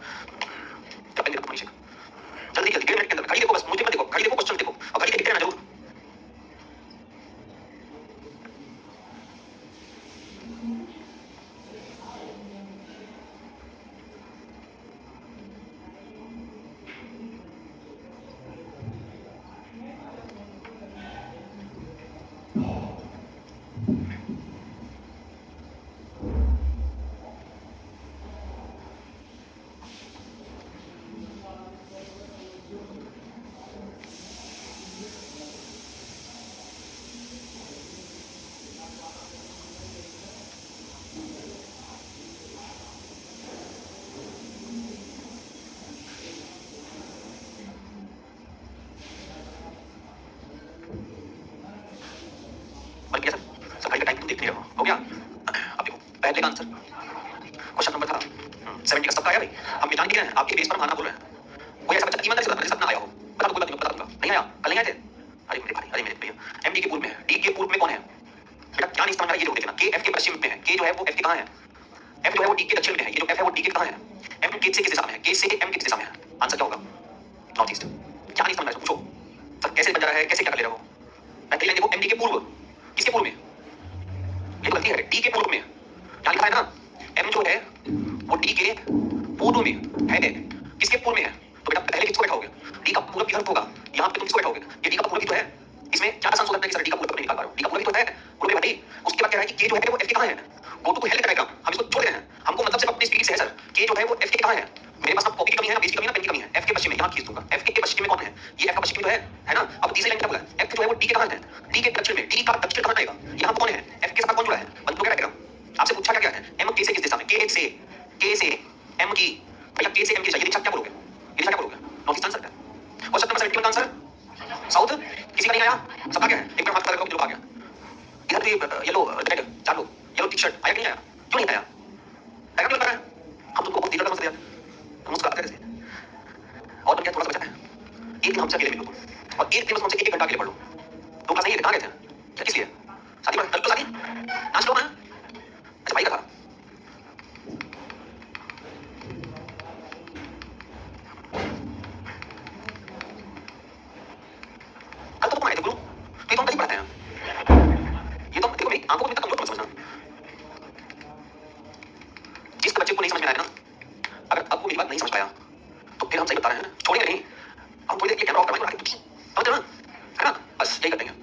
क्या पहले देखो मनीष, जल्दी जल्दी 1.5 मिनट के अंदर घड़ी देखो, बस मुझे मत देखो, घड़ी देखो, क्वेश्चन देखो और घड़ी देखते रहना जरूर। बन गया सर, सफाई का टाइम तुम देख नहीं रहे हो, हो गया? अब देखो पहले का आंसर क्वेश्चन नंबर था 70 का सबका आया भाई। हम पहचान के हैं आपके बेस पर हम आना बोल रहे हैं। कोई ऐसा बच्चा ईमानदारी से बता सपना आया हो, बता दो, बता दूंगा नहीं आया, कल नहीं आए थे? अरे मेरे भाई, अरे मेरे भैया, एमडी के पूर्व में है, डी के पूर्व में कौन है बेटा? क्या नहीं समझ रहा, ये देखो देखना, के एफ के पश्चिम में है, के जो है वो एफ के कहां है? एफ जो है वो डी के दक्षिण में है, ये जो एफ है वो डी के कहां है? एम के से किस दिशा में है? के से एम किस दिशा में है? आंसर क्या होगा? North east. क्या नहीं समझ रहा है पूछो, सर कैसे बन जा रहा है, कैसे क्या कर ले रहा हो? मैं पहली लाइन देखो, एमडी के पूर्व, किसके पूर्व में? ये तो गलती है, डी के पूर्व में। यहाँ लिखा है ना, एम जो है वो डी के पूर्व में है, किसके पूर्व में है? तो बेटा पहले किसको बैठाओगे? डी का पूर्व किधर होगा? यहाँ पे तुम किसको बैठाओगे? ये डी का पूर्व भी तो है, इसमें क्या संशोधन है कि सर डी का पूर्व नहीं निकाल पा रहा हूँ? डी का पूर्व भी तो है पूर्व में भाई। उसके बाद कह रहा है कि के जो है वो एफ के कहाँ है? गो टू हेल्थ डायग्राम, हम इसको छोड़ रहे हैं, हमको मतलब सिर्फ अपनी स्पीड से है सर, के जो है वो एफ के कहाँ है? मेरे पास ना कॉपी की कमी है, ना पेज की कमी है, ना पेन की कमी है। एफ के पश्चिम में यहाँ खींच दूंगा, एफ के पश्चिम में कौन है? ये एफ का पश्चिम तो है ना? अब तीसरी लाइन क्या बोला? एफ जो है वो डी के कहाँ है? डी के दक्षिण में, डी का दक्षिण कहाँ आएगा? यहाँ कौन है? एफ के साथ कौन जुड़ा है? बंद हो गया डायग्राम। आपसे पूछा क्या है? एम के से किस दिशा में? के से एम की, भैया के से एम की दिशा, ये दिशा क्या बोलोगे? ये दिशा क्या बोलोगे? नॉर्थ ईस्ट आंसर है। और सत्तर में 70 का आंसर साउथ, किसी का नहीं आया? सबका क्या है? एक बार हाथ कर लो, आ गया इधर। तो ये येलो रेड, चार लोग येलो टी शर्ट, आया कि नहीं आया? क्यों नहीं आया? डायग्राम क्यों लगा रहा है? हम तुमको बहुत दीर्घ समझ दिया, हम उसका कैसे और क्या थोड़ा सा बचा है? एक दिन हमसे अकेले मिलो तुम, और एक दिन हमसे एक घंटा अकेले पढ़ लो। तुम क्लास नहीं कहाँ गए थे? क्या किस लिए? शादी पर, कल तो शादी, नाच लो ना। अच्छा भाई का था, कल तो तुम आए थे गुरु, तो ये तो हम कहीं पढ़ाते हैं। ये तो देखो मेरी आंखों को भी तक कमजोर मत समझना। जिस बच्चे को नहीं समझ में आया ना, अगर अब वो मेरी बात नहीं समझ पाया तो फिर हम सही बता रहे हैं, छोड़ेंगे नहीं। हम थोड़ी देर ये कैमरा ऑफ करवाएंगे, समझ रहे ना? बस यही करते हैं।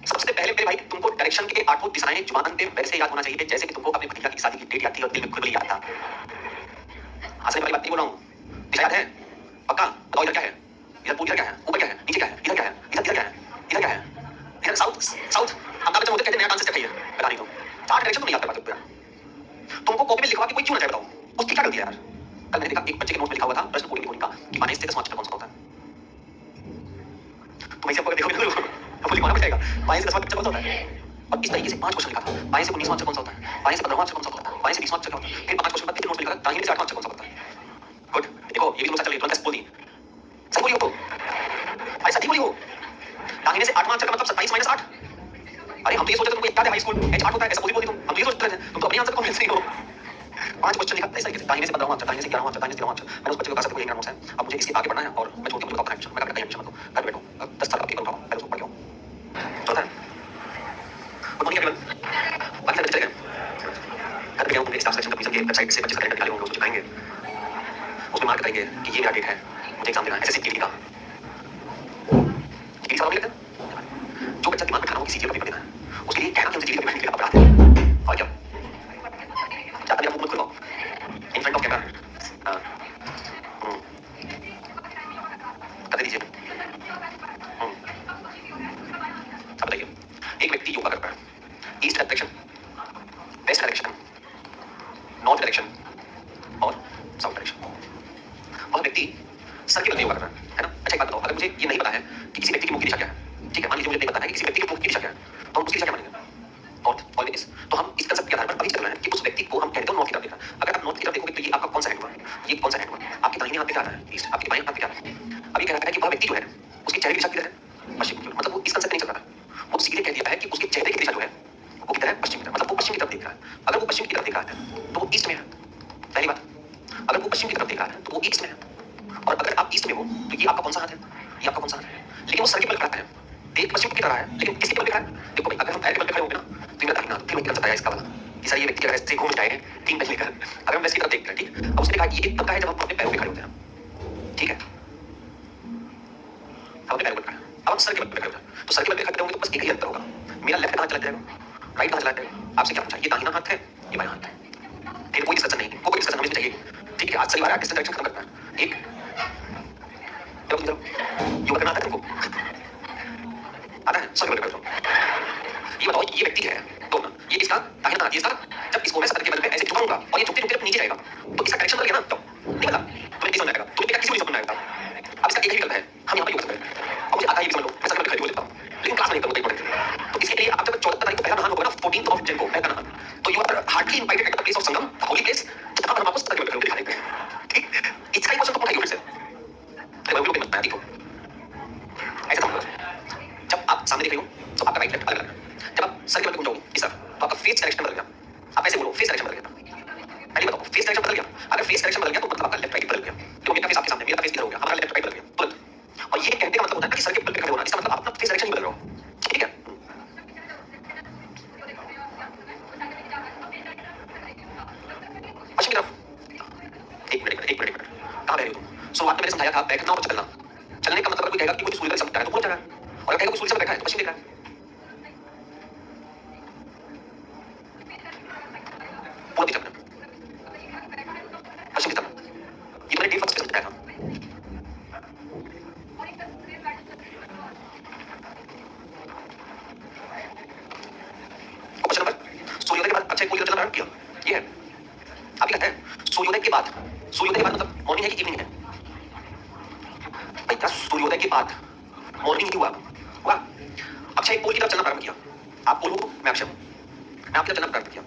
सबसे पहले मेरे भाई तुमको डायरेक्शन के आठों दिशाएं जुबान पे वैसे याद होना चाहिए जैसे कि तुमको अपने भतीजा की शादी की डेट याद थी और दिल में खुद याद था। हंसने वाली बात नहीं बोल रहा हूँ, दिशा याद है पक्का? बताओ इधर क्या है, इधर पूर्व, इधर क्या है, ऊपर क्या है, नीचे क्या है, इधर क्या है, इधर क्या है, इधर क्या है, इधर साउथ। साउथ अमिताभ बच्चन होते कहते नया डांस चाहिए, बता नहीं तो चार डायरेक्शन तो नहीं याद कर पाते यार। तुमको कॉपी में लिखवा के कोई क्यों ना चाहे, बताओ उसकी क्या गलती है यार? कल मैंने देखा एक बच्चे के नोट में लिखा हुआ था प्रश्न पूरी लिखो इनका कि माने इससे समाज कौन सा होता है। तुम ऐसे आपको देखोगे तो लिखवाना पड़ेगा बाएं से 10वां अक्षर कौन सा होता है। और इस तरीके से 5 क्वेश्चन लिखा था, बाएं से 19वां अक्षर कौन सा होता है, बाएं से 15वां अक्षर कौन सा होता है, बाएं से 20वां अक्षर क्या होता है, फिर 5 क्वेश्चन बाद फिर नोट में लिखा था दाहिने से 8वां अक्षर कौन सा होता है। गुड, देखो ये भी तुम सच चल रही है, तुरंत बोल दी, सही बोली हो तो भाई, सही बोली हो। दाहिने से 8वां अक्षर का मतलब 27 - 8। अरे हम तो ये सोचते थे तुमको याद है हाई स्कूल एच 8 होता है, ऐसा बोली तुम, हम तो ये सोचते थे, तुम तो अपने आंसर कॉन्फिडेंस नहीं हो। 5 क्वेश्चन लिखा इस तरीके से, दाहिने से 15वां अक्षर, दाहिने से 11वां अक्षर, दाहिने से 13वां अक्षर। मैंने उस बच्चे को कहा सर कोई नोट्स है, अब मुझे इसके आगे बढ़ना है और मैं छोड़ के मुझे कहा एडमिशन, मैं कहा कहीं एडमिशन मत दो, घर बैठो 10 साल का पेपर उठाओ, पहले उसको पढ़ के आओ। चलता है गुड मॉर्निंग एवरीवन, बाकी चले गए घर पे गया हूँ, स्टाफ सिलेक्शन कमीशन की वेबसाइट से बच्चे कैलेंडर निकाले होंगे, उसको दिखाएंगे, उसमें मार्क करेंगे कि ये मेरा डेट है, मुझे एग्जाम देना है। एसएससी टीटी का टीटी सवाल मिलता है, जो बच्चा दिमाग में खाना हो किसी चीज का पेपर देना है, उसके लिए कहना कि मुझे टीटी का पेपर निकलेगा अपराध है। और क्या चाहता मेरा मुंह मत खुलवाओ इन फ्रंट ऑफ कैमरा, कर दीजिए। अब बताइए, एक व्यक्ति योगा करता है, east direction, west direction, north direction और साउथ डायरेक्शन। वह व्यक्ति सर्किल में योगा कर रहा है ना? अच्छा एक बात बताओ, अगर मुझे ये नहीं पता है कि किसी व्यक्ति की मुख की दिशा क्या है, ठीक है, मान लीजिए मुझे नहीं पता है कि किसी व्यक्ति की मुख की दिशा क्या है, तो हम उसकी दिशा क्या मानेंगे? North always. तो हम इस कंसेप्ट के आधार पर अभी चल रहे हैं कि उस व्यक्ति को हम कहते हैं नॉर्थ की तरफ देखना। अगर आप नॉर्थ की तरफ देखोगे तो ये आपका कौन सा हैंड हुआ? ये कौन सा हैंड हुआ? आपके दाहिने हाथ पे क्या आ रहा है? ईस्ट, आपके बाएं हाथ पे क्या आ रहा है? अभी कह रहा है कि वह व्यक्ति जो है उसकी चेहरे की दिशा किधर है? पश्चिम की तरफ। मतलब वो इस कंसेप्ट नहीं चल रहा है, वो सीधे कह दिया है कि उसके चेहरे की दिशा जो है वो किधर है? पश्चिम की तरफ। मतलब वो पश्चिम की तरफ देख रहा है। अगर वो पश्चिम की तरफ देख रहा है तो वो ईस्ट में है, पहली बात। अगर वो पश्चिम की तरफ देख रहा है तो वो ईस्ट में है, और अगर आप ईस्ट में हो तो ये आपका कौन सा हाथ है? ये आपका कौन सा हाथ है? लेकिन वो सर्किल पर खड़ा है, देख पश्चिम की तरह है, लेकिन किसकी तरफ देख रहा है? देखो भाई, अगर हम पैर के बल पे खड़े होंगे ना तो मेरा दाहिना, फिर मैं कर सकता है इसका वाला कि सर ये व्यक्ति अगर ऐसे घूम जाए 3 बजे लेकर, अगर हम वैसे की तरफ देखते हैं, ठीक। अब उसने कहा कि ये तब का है जब हम अपने पैरों पे खड़े होते हैं, ठीक है, हम अपने पैरों पे खड़े हैं। अब हम सर के बल पे खड़े होते हैं, तो सर के बल पे खड़े होंगे तो बस एक ही अंतर होगा, मेरा लेफ्ट हाथ चला जाएगा, राइट हाथ चला जाएगा। आपसे क्या पूछा? ये दाहिना हाथ है, ये बायां हाथ है, फिर कोई डिस्कशन नहीं, कोई डिस्कशन हमें चाहिए, ठीक है। आज शनिवार है, डिस्टेंस डायरेक्शन खत्म करना है, ठीक। योगा करना आता है तुमको? आता है? सर योगा करता हूँ। ये बताओ, ये व्यक्ति है तो ना, ये इसका दाहिना हाथ, ये इसका, जब इसको मैं सर के बल पे ऐसे झुकाऊंगा और ये झुकते झुकते नीचे जाएगा तो इसका डायरेक्शन बदल गया ना, तो नहीं बदला तो ये समझ आएगा, तो किसी को समझ आएगा। अब इसका एक ही विकल्प है, हम यहाँ पे योगा करते हैं और मुझे आता है, ये समझ लो, मैं सर के बल पे खड़े हो लेता हूँ, लेकिन क्लास नहीं करूँगा इंपॉर्टेंट। तो इसके लिए आप जब 14 तारीख को पहला नहान होगा ना, 14 जन को पहला नहान, तो you are hardly invited at the place of Sangam, the holy place, जहां पर हम आपको सर के बल पे दिखा देंगे, ठीक। इसका ही क्वेश्चन तुम उठाइए फिर से, अरे वो लोग मत देखो ऐसा था। जब आप सामने देख रहे हो तो आपका राइट लेफ्ट अलग अलग है, जब आप सर के बल पे घूम जाओगे इस तरफ तो आपका फेस डायरेक्शन बदल गया। आप ऐसे बोलो फेस डायरेक्शन बदल गया, पहले बताओ फेस डायरेक्शन बदल गया। अगर फेस डायरेक्शन बदल गया तो मतलब आपका लेफ्ट राइट बदल गया, क्योंकि मेरा फेस आपके सामने, मेरा फेस इधर हो गया, हमारा लेफ्ट राइट बदल गया तुरंत। और ये कहने का मतलब मतलब होता है ना कि सर के बल पे खड़े होना, इसका मतलब आप अपना फेस डायरेक्शन नहीं बदल रहे हो, ठीक है? पश्चिम की तरफ। एक मिनट। कहाँ बह रही हो तुम? शुरुआत में मैंने समझाया था बैठना और चलना। चलने का मतलब अगर कोई कहेगा कि मुझे सूर्य का समझ है तो पहुंच जाएगा, और अगर कहेगा कोई सूर्य से बैठा है तो पश्चिम देख रहा है। पूर्व की तरफ, पश्चिम की तरफ। ये मैंने डे फर्स्ट में समझाया था। क्वेश्चन नंबर, सूर्योदय के बाद अक्षय कोण की तरफ चलना प्रारंभ किया, ये है। आप ये कहते हैं सूर्योदय के बाद मतलब मॉर्निंग है कि इवनिंग है? भाई क्या सूर्योदय के बाद मॉर्निंग ही हुआ हुआ? अक्षय पोल की तरफ चलना प्रारंभ किया। आप पोल हो, मैं अक्षय हूं, मैं आपकी तरफ चलना प्रारंभ किया।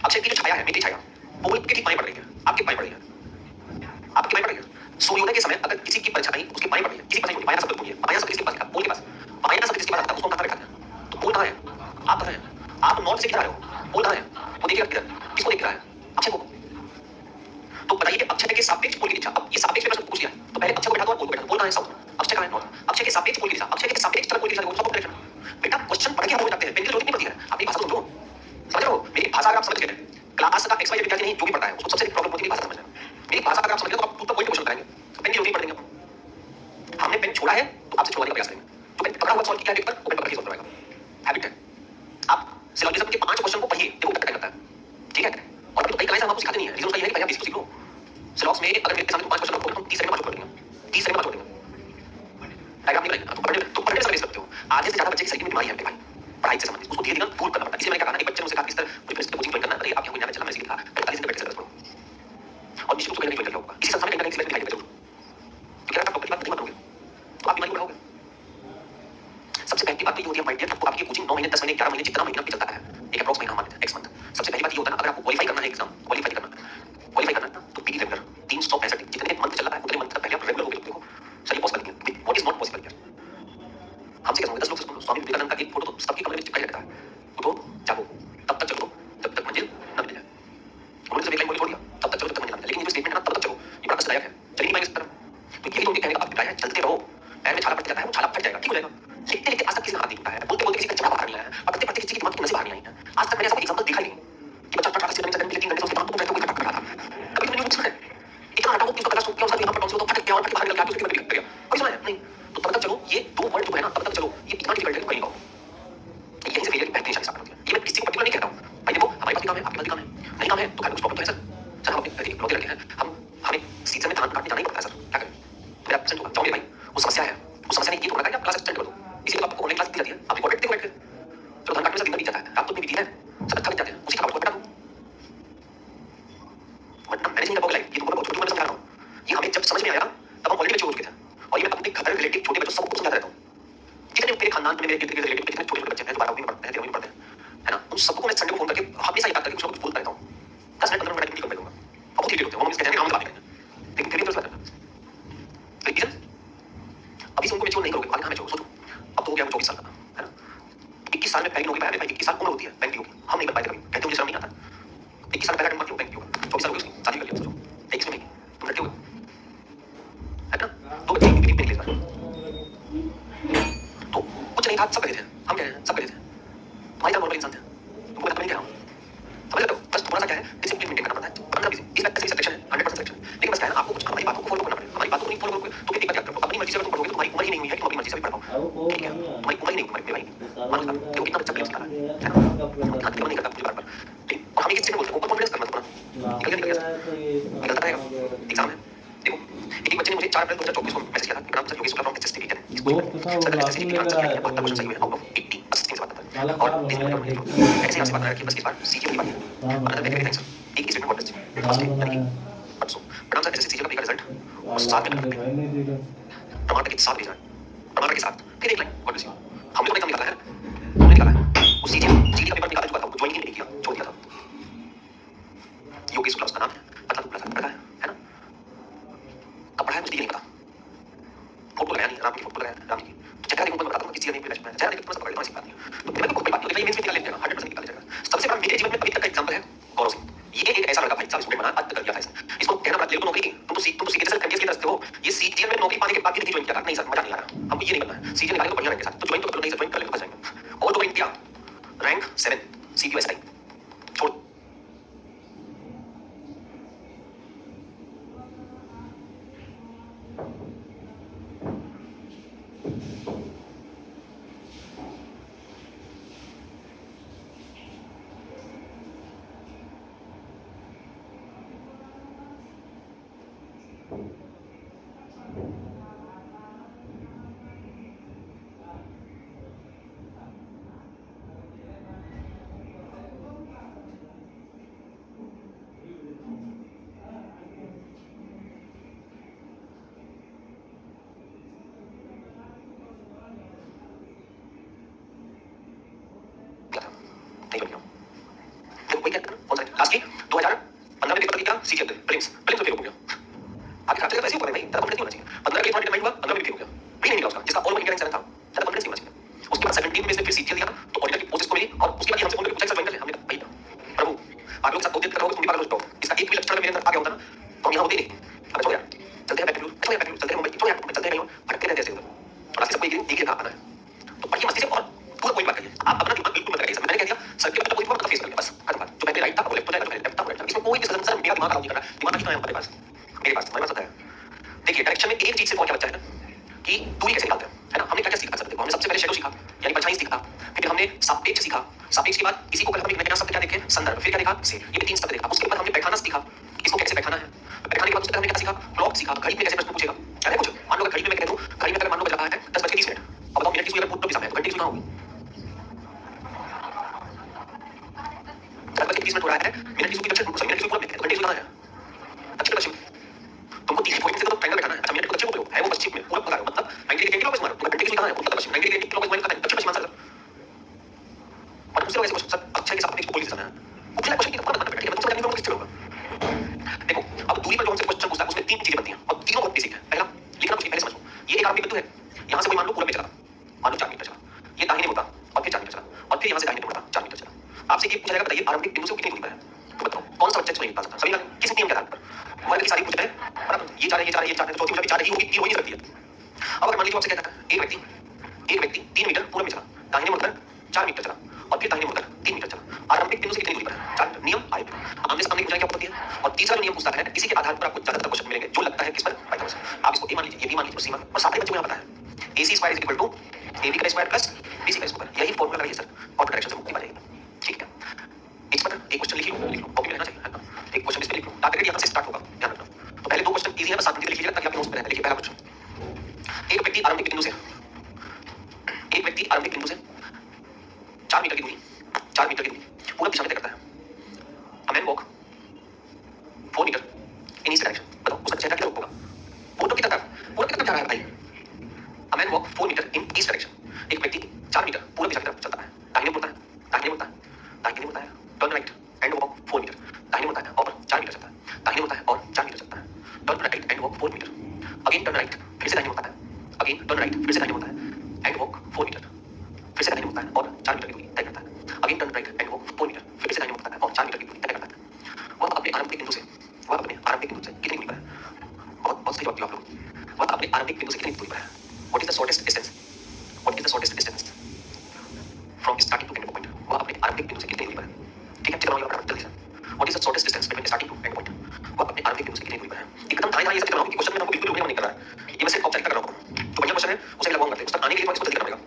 अक्षय की जो छाया है, मेरी छाया पोल के ठीक बाएं पड़ रही है, आपके बाएं पड़ रही है, आपके बाएं पड़ रही है। सूर्योदय के समय अगर किसी की परछाई उसके बाएं पड़ रही है, किसी परछाई बायां शब्द बोलिए, बायां शब्द किसके पास था? पोल के पास। बायां शब्द किसके पास आता है? उसको हम कहां बैठा दिया? तो पोल कहां है? आप कहां हैं? आप नॉर्थ से किधर आ रहे हो? पोल कहां है? वो देखिए किधर, किसको देख रहा है? अक्षय को। तो बताइए कि अक्षय के सापेक्ष पोल की दिशा, अब ये सापेक्ष में प्रश्न पूछ लिया, तो पहले अक्षय को बैठा दो और पोल को बैठा दो। पोल कहां है? साउथ। अक्षय कहां है? नॉर्थ। अक्षय के सापेक्ष पोल की दिशा, अक्षय के सापेक्ष पोल की दिशा देखो, सब डायरेक्शन। बेटा क्वेश्चन पढ़ के हम हो जाते हैं, पेन की जरूरत नहीं पड़ती है, आप मेरी भाषा समझो, समझ रहे हो? मेरी भाषा अगर आप समझ गए, क्लास का एक्स वाई विद्यार्थी नहीं जो भी पढ़ता है उसको सबसे प्रॉब्लम होती है मेरी भाषा समझना। मेरी भाषा अगर आप समझ गए तो आप पूरा कोई क्वेश्चन कराएंगे, पेन की जरूरत नहीं पड़ेगी। हमने पेन छोड़ा है तो आपसे छुड़वाने का प्रयास करेंगे, तो पेन पकड़ा हुआ सॉल्व किया है पेपर, वो पेन पकड़ के सॉल्व करवाएगा, हैबिट है। आप सिलोजिज्म के 5 क्वेश्चन को पढ़िए, देखो कितना टाइम लगता है, ठीक है? और अभी तो कई कहां से हम आपको सिखाते नहीं है, रीजन उसका ये है कि पहले आप बेसिक सीख लो। सिलॉक्स में अगर मेरे सामने 5 क्वेश्चन रखोगे हम 30 सेकंड में 5 छोड़ देंगे, 30 सेकंड में 5 छोड़ देंगे। डायग्राम नहीं बनाएंगे, तो पढ़ने से बेस करते हो। आधे से ज्यादा बच्चे की शरीर में बीमारी है मेरे भाई, पढ़ाई से संबंधित, उसको धीरे-धीरे दूर करना पड़ता है। इसलिए मैंने कहा ना, एक बच्चे ने मुझसे कहा कि सर मुझे प्रिंसिपल कोचिंग ज्वाइन करना है, अरे आप यहाँ कोई नया चला, मैंने सीखा 45 दिन बैठ के सिलेबस पढ़ो, और निश्चित रूप से कहीं ज्वाइन कर होगा। इसी संस्था में कहीं सिलेबस दिखाई देगा जरूर, क्योंकि अगर आप अपनी बात नहीं मानोगे तो आप बीमारी को बढ़ाओगे। सबसे पहली बात तो ये होती है माय डियर, आपको आपकी कोचिंग 9 महीने 10 महीने 11 महीने जितना महीना भी चलता है, एक अप्रॉक्स महीना मान लेते हैं, एक्स मंथ। सबसे पहली बात ये होता है ना, अगर आपको क्वालीफाई करना है एग्जाम, क्वालीफाई करना है तो बी रेगुलर 365 जितने मंथ चल रहा है उतने मंथ तक पहले आप रेगुलर हो गए। देखो सर ये पॉसिबल नहीं है, what is not possible here? हमसे क्या समझ 10 लोग से सुनो, स्वामी विवेकानंद का एक फोटो तो सबके कमरे में चिपका ही रहता है, उठो जागो तब तक चलो जब तक मंजिल न मिल जाए। उन्होंने सिर्फ एक लाइन बोली छोड़ दिया, तब तक चलो जब तक मंजिल न मिले, लेकिन ये जो स्टेटमेंट है ना तब तक चलो, ये बड़ा कष्टदायक है, चल नहीं पाएंगे इस तरफ। तो यही तो उनके कहने का अभिप्राय है, चलते रहो, पैर में छाला पड़ जाता है, वो छाला फट जाएगा, ठीक हो जाएगा। लिखते लिखते आज तक किसी ने हाथ नहीं उठाया है, बोलते बोलते किसी का जवाब बाहर नहीं आया है, पढ़ते पढ़ते किसी की दिमाग की नसें बाहर नहीं आई है। आज तक मैंने ऐसा कोई एग्जांपल देखा ही नहीं कि बच्चा फटाफट से 3 घंटे से उसके दिमाग को बैठ के कोई खटक कर रहा था। कभी तुमने यूं सुना है इतना आटा वो किसको पता किया, उसका यहाँ पर तो फटक गया और फट के बाहर निकल गया, उसके बाद बिगड़ गया, कभी सुना है? नहीं। तो तब तक चलो, ये 2 वर्ड जो है ना तब तक चलो, ये इतना डिफिकल्ट है कहीं का, यही से फेलियर की बेहतरीन शाखा होती है। ये मैं किसी को पर्टिकुलर नहीं कह रहा हूं भाई, देखो हमारे पास भी काम है, आपके पास भी काम है, नहीं काम है तो घर में कुछ प्रॉब्लम तो है सर। हम अपने लौटे लगे हैं, हमें सीजन में धान काटने जाना ही पड़ता है सर, क्या करें? मेरा एब्सेंट होगा, जाओगे भाई, वो समस्या है, उस समस्या ने ये तो लगा कि आप क्लास एक्सटेंड कर दो, इसीलिए आपको ऑनलाइन क्लास दी जाती है, आप रिकॉर्डेड देखो बैठ के, चलो धान काटने से दिन बीत जाता है, रात तो नहीं बीती है, सब अच्छा बीत जाते हैं, उसी का आपको बैठा दो। वरना मैनेजिंग द वर्क लाइफ, ये तुमको बहुत छोटी उम्र में समझा रहा हूं, ये हमें जब समझ में आया तब हम ऑलरेडी मैच्योर हो चुके थे, और ये मैं अपने घर रिलेटिव छोटे बच्चों सबको समझाता रहता हूं। जितने मेरे खानदान में, मेरे इर्द गिर्द रिलेटिव जितने छोटे-छोटे बच्चे हैं, 12वीं में पढ़ते हैं, 13वीं में पढ़ते हैं, है ना, उन सबको मैं संडे को फोन करके हमेशा याद करके कुछ ना कुछ बोलता रहता हूं। 10 मिनट 15 मिनट मीटिंग कर लूंगा, और बहुत इरिटेट होते हैं, वो मुझसे कहते हैं काम से बात करेंगे, लेकिन फिर भी तो बात करना। तो रीजन अभी से उनको मैच्योर नहीं करोगे, आगे कहां मैच्योर सोचो। अब तो हो गया 24 साल का, है ना, 21 साल में बैंक नौकरी पाया, भाई 21 साल उम्र होती है बैंक की होगी, हम नहीं कर पाए कभी, कहते मुझे शर्म नहीं आता। 21 साल पहला टर्म क्यों बैंक की होगा, 24 साल हो गए उसकी, शादी कर लिया, सोचो 21 में नहीं, तुम लड़के हो, है ना, तो बच्चे की मीटिंग पे तो कुछ नहीं था, सब गए थे, हम कह रहे हैं सब गए थे, तुम्हारी तरह नॉर्मल इंसान थे, तुमको मैं कह रहा हूं, समझ रहे हो? बस थोड़ा सा क्या है, डिसिप्लिन मेंटेन करना पड़ता है, बनना भी इस वक्त सिलेक्शन है, 100% सिलेक्शन, लेकिन बस क्या है ना, आपको कुछ हमारी बातों को फॉलो करना पड़ेगा, हमारी बातों को नहीं फॉलो करोगे तो फिर एक बात याद रखो, अपनी मर्जी से अगर तुम पढ़ोगे तो तुम्हारी उम्र ही नहीं हुई है कि तुम अपनी मर्जी से भी पढ़ पाओ, ठीक है? तुम्हारी उम्र ही नहीं, तुम्हारे भाई मानो इसका, देखो कितना बच्चा प्रेम सिखा रहा है ना, हाँ दिल नहीं करता मुझे बार-बार, ठीक? और हम ये किसी ने बोलते हैं, ओवर कॉन्फिडेंस करना थोड़ा, निकल गया निकलता रहेगा, एग्जाम है। देखो एक बच्चे ने मुझे 4 अप्रैल 2024 को मैसेज किया था कि नाम sir Yogesh Shukla from HST है, इसको सर एचएसटी की आंसर किया, आपका क्वेश्चन सही हुआ आउट ऑफ 80, 80 से बात करता है, और इस नंबर में ऐसे आपसे बात रहा है कि बस इस बार सीजी की बात है, अनदर वेरी थैंक्स एक स्टेटमेंट कॉल लिस्ट फर्स्ट यानी परसों प्रणाम सर, एचएसटी का का रिजल्ट और साथ में टमाटर के साथ भेजा है, टमाटर के साथ फिर एक लाइन कॉल लिस्ट हमने तो निकाला है, हमने निकाला है वो सीजी का पेपर निकाला चुका था, वो ज्वाइन ही नहीं किया, छोड़ दिया था। योगेश शुक्ला उसका नाम है, पता दुबला था, पढ़ा है ना, कब पढ़ा है मुझे नहीं पता, फोटो लगाया नहीं, राम की फोटो लगाया, राम की तो चेहरा देखो मैं बताता हूं किसी का नहीं फ्लैश में चेहरा देखो मैं सब बात नहीं, तो मेरे को कोई बात नहीं, लेकिन मेंस में निकाल लेगा, 100% निकाल लेगा। सबसे बड़ा मेरे जीवन में अभी तक का एग्जांपल है गौरव सिंह, ये एक ऐसा लड़का भाई साहब स्टूडेंट बना, आज तक कर गया था इसने, इसको कहना पड़ा ले लो नौकरी, तुम तो सीधे से एमटीएस की तरफ हो। ये सीजीएल में नौकरी पाने के बाद भी नहीं ज्वाइन किया, नहीं सर मजा नहीं आ रहा, हमको ये नहीं बनना है, सीजीएल निकाले तो बढ़िया रहेंगे सर, तो ज्वाइन तो करो, नहीं सर ज्वाइन कर लेंगे, फंस जाएंगे। और तो इंडिया रैंक 7 सीपीएसआई छोड़। नहीं बन गया, कोई क्या कौन सा लास्ट की 2015 में पेपर दिया सीजीएल प्रीलिम्स प्रीलिम्स फेल हो गया। आगे खर्चे का पैसे ऊपर है भाई, तेरा कॉन्फिडेंस नहीं होना चाहिए। 15 के डिटरमाइंड हुआ, 15 में फेल हो गया, प्री नहीं निकला उसका, जिसका ऑल इंडिया रैंक 7 था, तेरा कॉन्फिडेंस नहीं होना चाहिए। उसके बाद 17 में इसने फिर सीजीएल दिया तो ऑडिटर की पोस्ट इसको मिली, और उसके बाद ये हमसे फोन करके पूछा सर ज्वाइन कर ले, हमने कहा भाई प्रभु आप लोग साथ दो दिन कर रहोगे, तुम भी पागल हो जाओ, इसका एक भी लक्षण मेरे अंदर आ गया होता ना तो हम यहाँ होते नहीं। अब छोड़ यार, चलते हैं बेंगलुरु, चलते हैं मुंबई, छोड़ यार चलते हैं कहीं और, भटकते रहते ऐसे उधर, और आज सबको एक ही आना है। तो बढ़िया मस्ती से और पूरा कोई बात करिए, आप अपना दिमाग बिल्कुल मत लगाइए। मैंने कह दिया सर के बच्चों को पूरा फेस करिए, बस खत्म बात। जो पहले राइट था वो लेफ्ट हो जाएगा, जो पहले लेफ्ट था वो राइट था, इसमें कोई डिस्कशन सर मेरा दिमाग खराब नहीं कर रहा, दिमाग कितना है हमारे पास, मेरे पास हमारे पास होता है। देखिए डायरेक्शन में एक चीज से बहुत क्या बच्चा है ना कि दूरी कैसे निकालते हैं, है ना। हमने क्या क्या सीखा सर, देखो हमने सबसे पहले शेडो सीखा यानी परछाई सीखा, फिर हमने सापेक्ष सीखा, सापेक्ष के बाद इसी को कल हमने नया शब्द क्या देखे संदर्भ, फिर क्या देखा से, ये 3 शब्द देखा। उसके बाद हमने बैठाना सीखा, इसको कैसे बैठाना है, बैठाने के बाद उसके बाद हमने क्या सीखा, क्लॉक सीखा, घड़ी में कैसे प्रश्न पूछेगा, क्या है कुछ मान लो घड़ी में मैं कह दूं, घड़ी में अगर मान लो बज रहा है 10:30 अब बताओ मिनट की सुई अगर पूछ लो किस समय है तो घंटे की सुई कहां होगी, 10:30 हो रहा है, मिनट की सुई दक्षिण, मिनट की सुई पूरब में है तो घंटे की सुई कहां है, दक्षिण पश्चिम। तुमको 3 पॉइंट से तो ट्रायंगल बैठाना है। अच्छा मिनट को दक्षिण को है वो पश्चिम में, पूरब बता रहा हूं, मतलब 90 डिग्री क्लॉकवाइज मारो, तुम घंटे की सुई कहां है, उत्तर पश्चिम, 90 डिग्री क्लॉकवाइज मारो दक्षिण पश्चिम आंसर। और दूसरे वैसे क्वेश्चन सर अच्छा के साथ इसको बोल देना है, पूछना क्वेश्चन की तो मत बैठिए, बच्चों का किस तरह होगा। देखो अब दूरी पर जो हमसे क्वेश्चन पूछता है उसमें 3 चीजें बनती हैं और तीनों बहुत बेसिक है। पहला लिखना कुछ नहीं, पहले समझो, ये एक आरंभिक बिंदु है, यहां से कोई मान लो पूरब में चला, मान लो 4 मीटर चला, ये दाहिने मुड़ता और फिर 4 मीटर चला, और फिर यहां से दाहिने मुड़ता 4 मीटर चला। आपसे ये पूछा जाएगा बताइए आरंभिक बिंदु से कितनी दूरी पर है, तो बताओ कौन सा बच्चा इसको नहीं बता सकता, सभी किस नियम के आधार पर वर्ग की सारी पूछ रहे हैं, बराबर ये 4 है, ये 4 है, ये 4 है, तो चौथी मुझे 4 ही होगी, 3 हो ही नहीं सकती है। अब अगर मान लीजिए आपसे कहता है एक व्यक्ति 3 मीटर पूरब में चला, दाहिने मुड़कर 4 मीटर चला और फिर दाहिने मुड़कर 3 मीटर चला, आरंभिक बिंदु से कितनी दूरी पर है, 4 मीटर। नियम आए आमने सामने पूछा क्या होती है, और तीसरा जो नियम पूछता है इसी के आधार पर आपको ज्यादातर क्वेश्चन मिलेंगे जो लगता है किस पर फायदा से। आप इसको ए मान लीजिए, ये भी मान लीजिए, सी मान, और सारे बच्चों को यहां पता है AC square is equal to AB का स्क्वायर प्लस BC का स्क्वायर, यही फार्मूला लगाइए सर और डायरेक्शन से मुक्ति पा जाएगी। ठीक है, इस पर एक क्वेश्चन लिख लो कॉपी में रहना चाहिए, है ना। एक क्वेश्चन इस पे लिख लो, टारगेट यहां से स्टार्ट होगा, ध्यान रखना। तो पहले 2 क्वेश्चन इजी है, बस साथ में लिख लीजिएगा ताकि आपके नोट्स पे रहे। देखिए पहला क्वेश्चन, एक व्यक्ति आरंभिक बिंदु से 4 मीटर की दूरी, 4 मीटर की दूरी पूरब दिशा में तय करता है। A man walk 4 metre in east direction, बताओ उसका चेहरा क्या होगा, पूरब की तरफ, पूरब की तरफ जा रहा है भाई। A man walk 4 metre in east direction, एक व्यक्ति 4 मीटर पूरब दिशा की तरफ चलता है, दाहिने मुड़ता है, दाहिने मुड़ता है, दाहिने मुड़ता है, turn right and walk 4 metre, दाहिने मुड़ता है और 4 मीटर चलता है, दाहिने मुड़ता है और 4 मीटर चलता है, turn right and walk 4 metre, again turn right, फिर से दाहिने मुड़ता है, अगेन टर्न राइट, फिर से दाहिने मुड़ता है एंड वॉक 4 मीटर, फिर से दाहिने मुड़ता है और 4 मीटर की दूरी तय करता है, again turn right and walk 4 metre, फिर से दाहिने मुड़ता है और 4 मीटर की दूरी तय करता है। वह अपने आरंभिक बिंदु से कितनी दूरी पर है, बहुत सही जवाब दिया आप लोग, वह अपने आरंभिक बिंदु से कितनी दूरी पर है। What is the shortest distance, what is the shortest distance from starting to end point, वह अपने आरंभिक बिंदु से कितनी दूरी पर है। ठीक है, चित्र बनाइए आप जल्दी से, what is the shortest distance between starting to end point, वह अपने आरंभिक बिंदु से कितनी दूरी पर है। एकदम दाएं दाएं ये सब बनाओ कि क्वेश्चन में हमको बिल्कुल नहीं कर रहा है, ये मैं सिर्फ औपचारिक कर रहा हूं, जो बढ़िया क्वेश्चन है उसे लगवाऊंगा, उस तक आने के लिए इसको जल्दी करना पड़ेगा।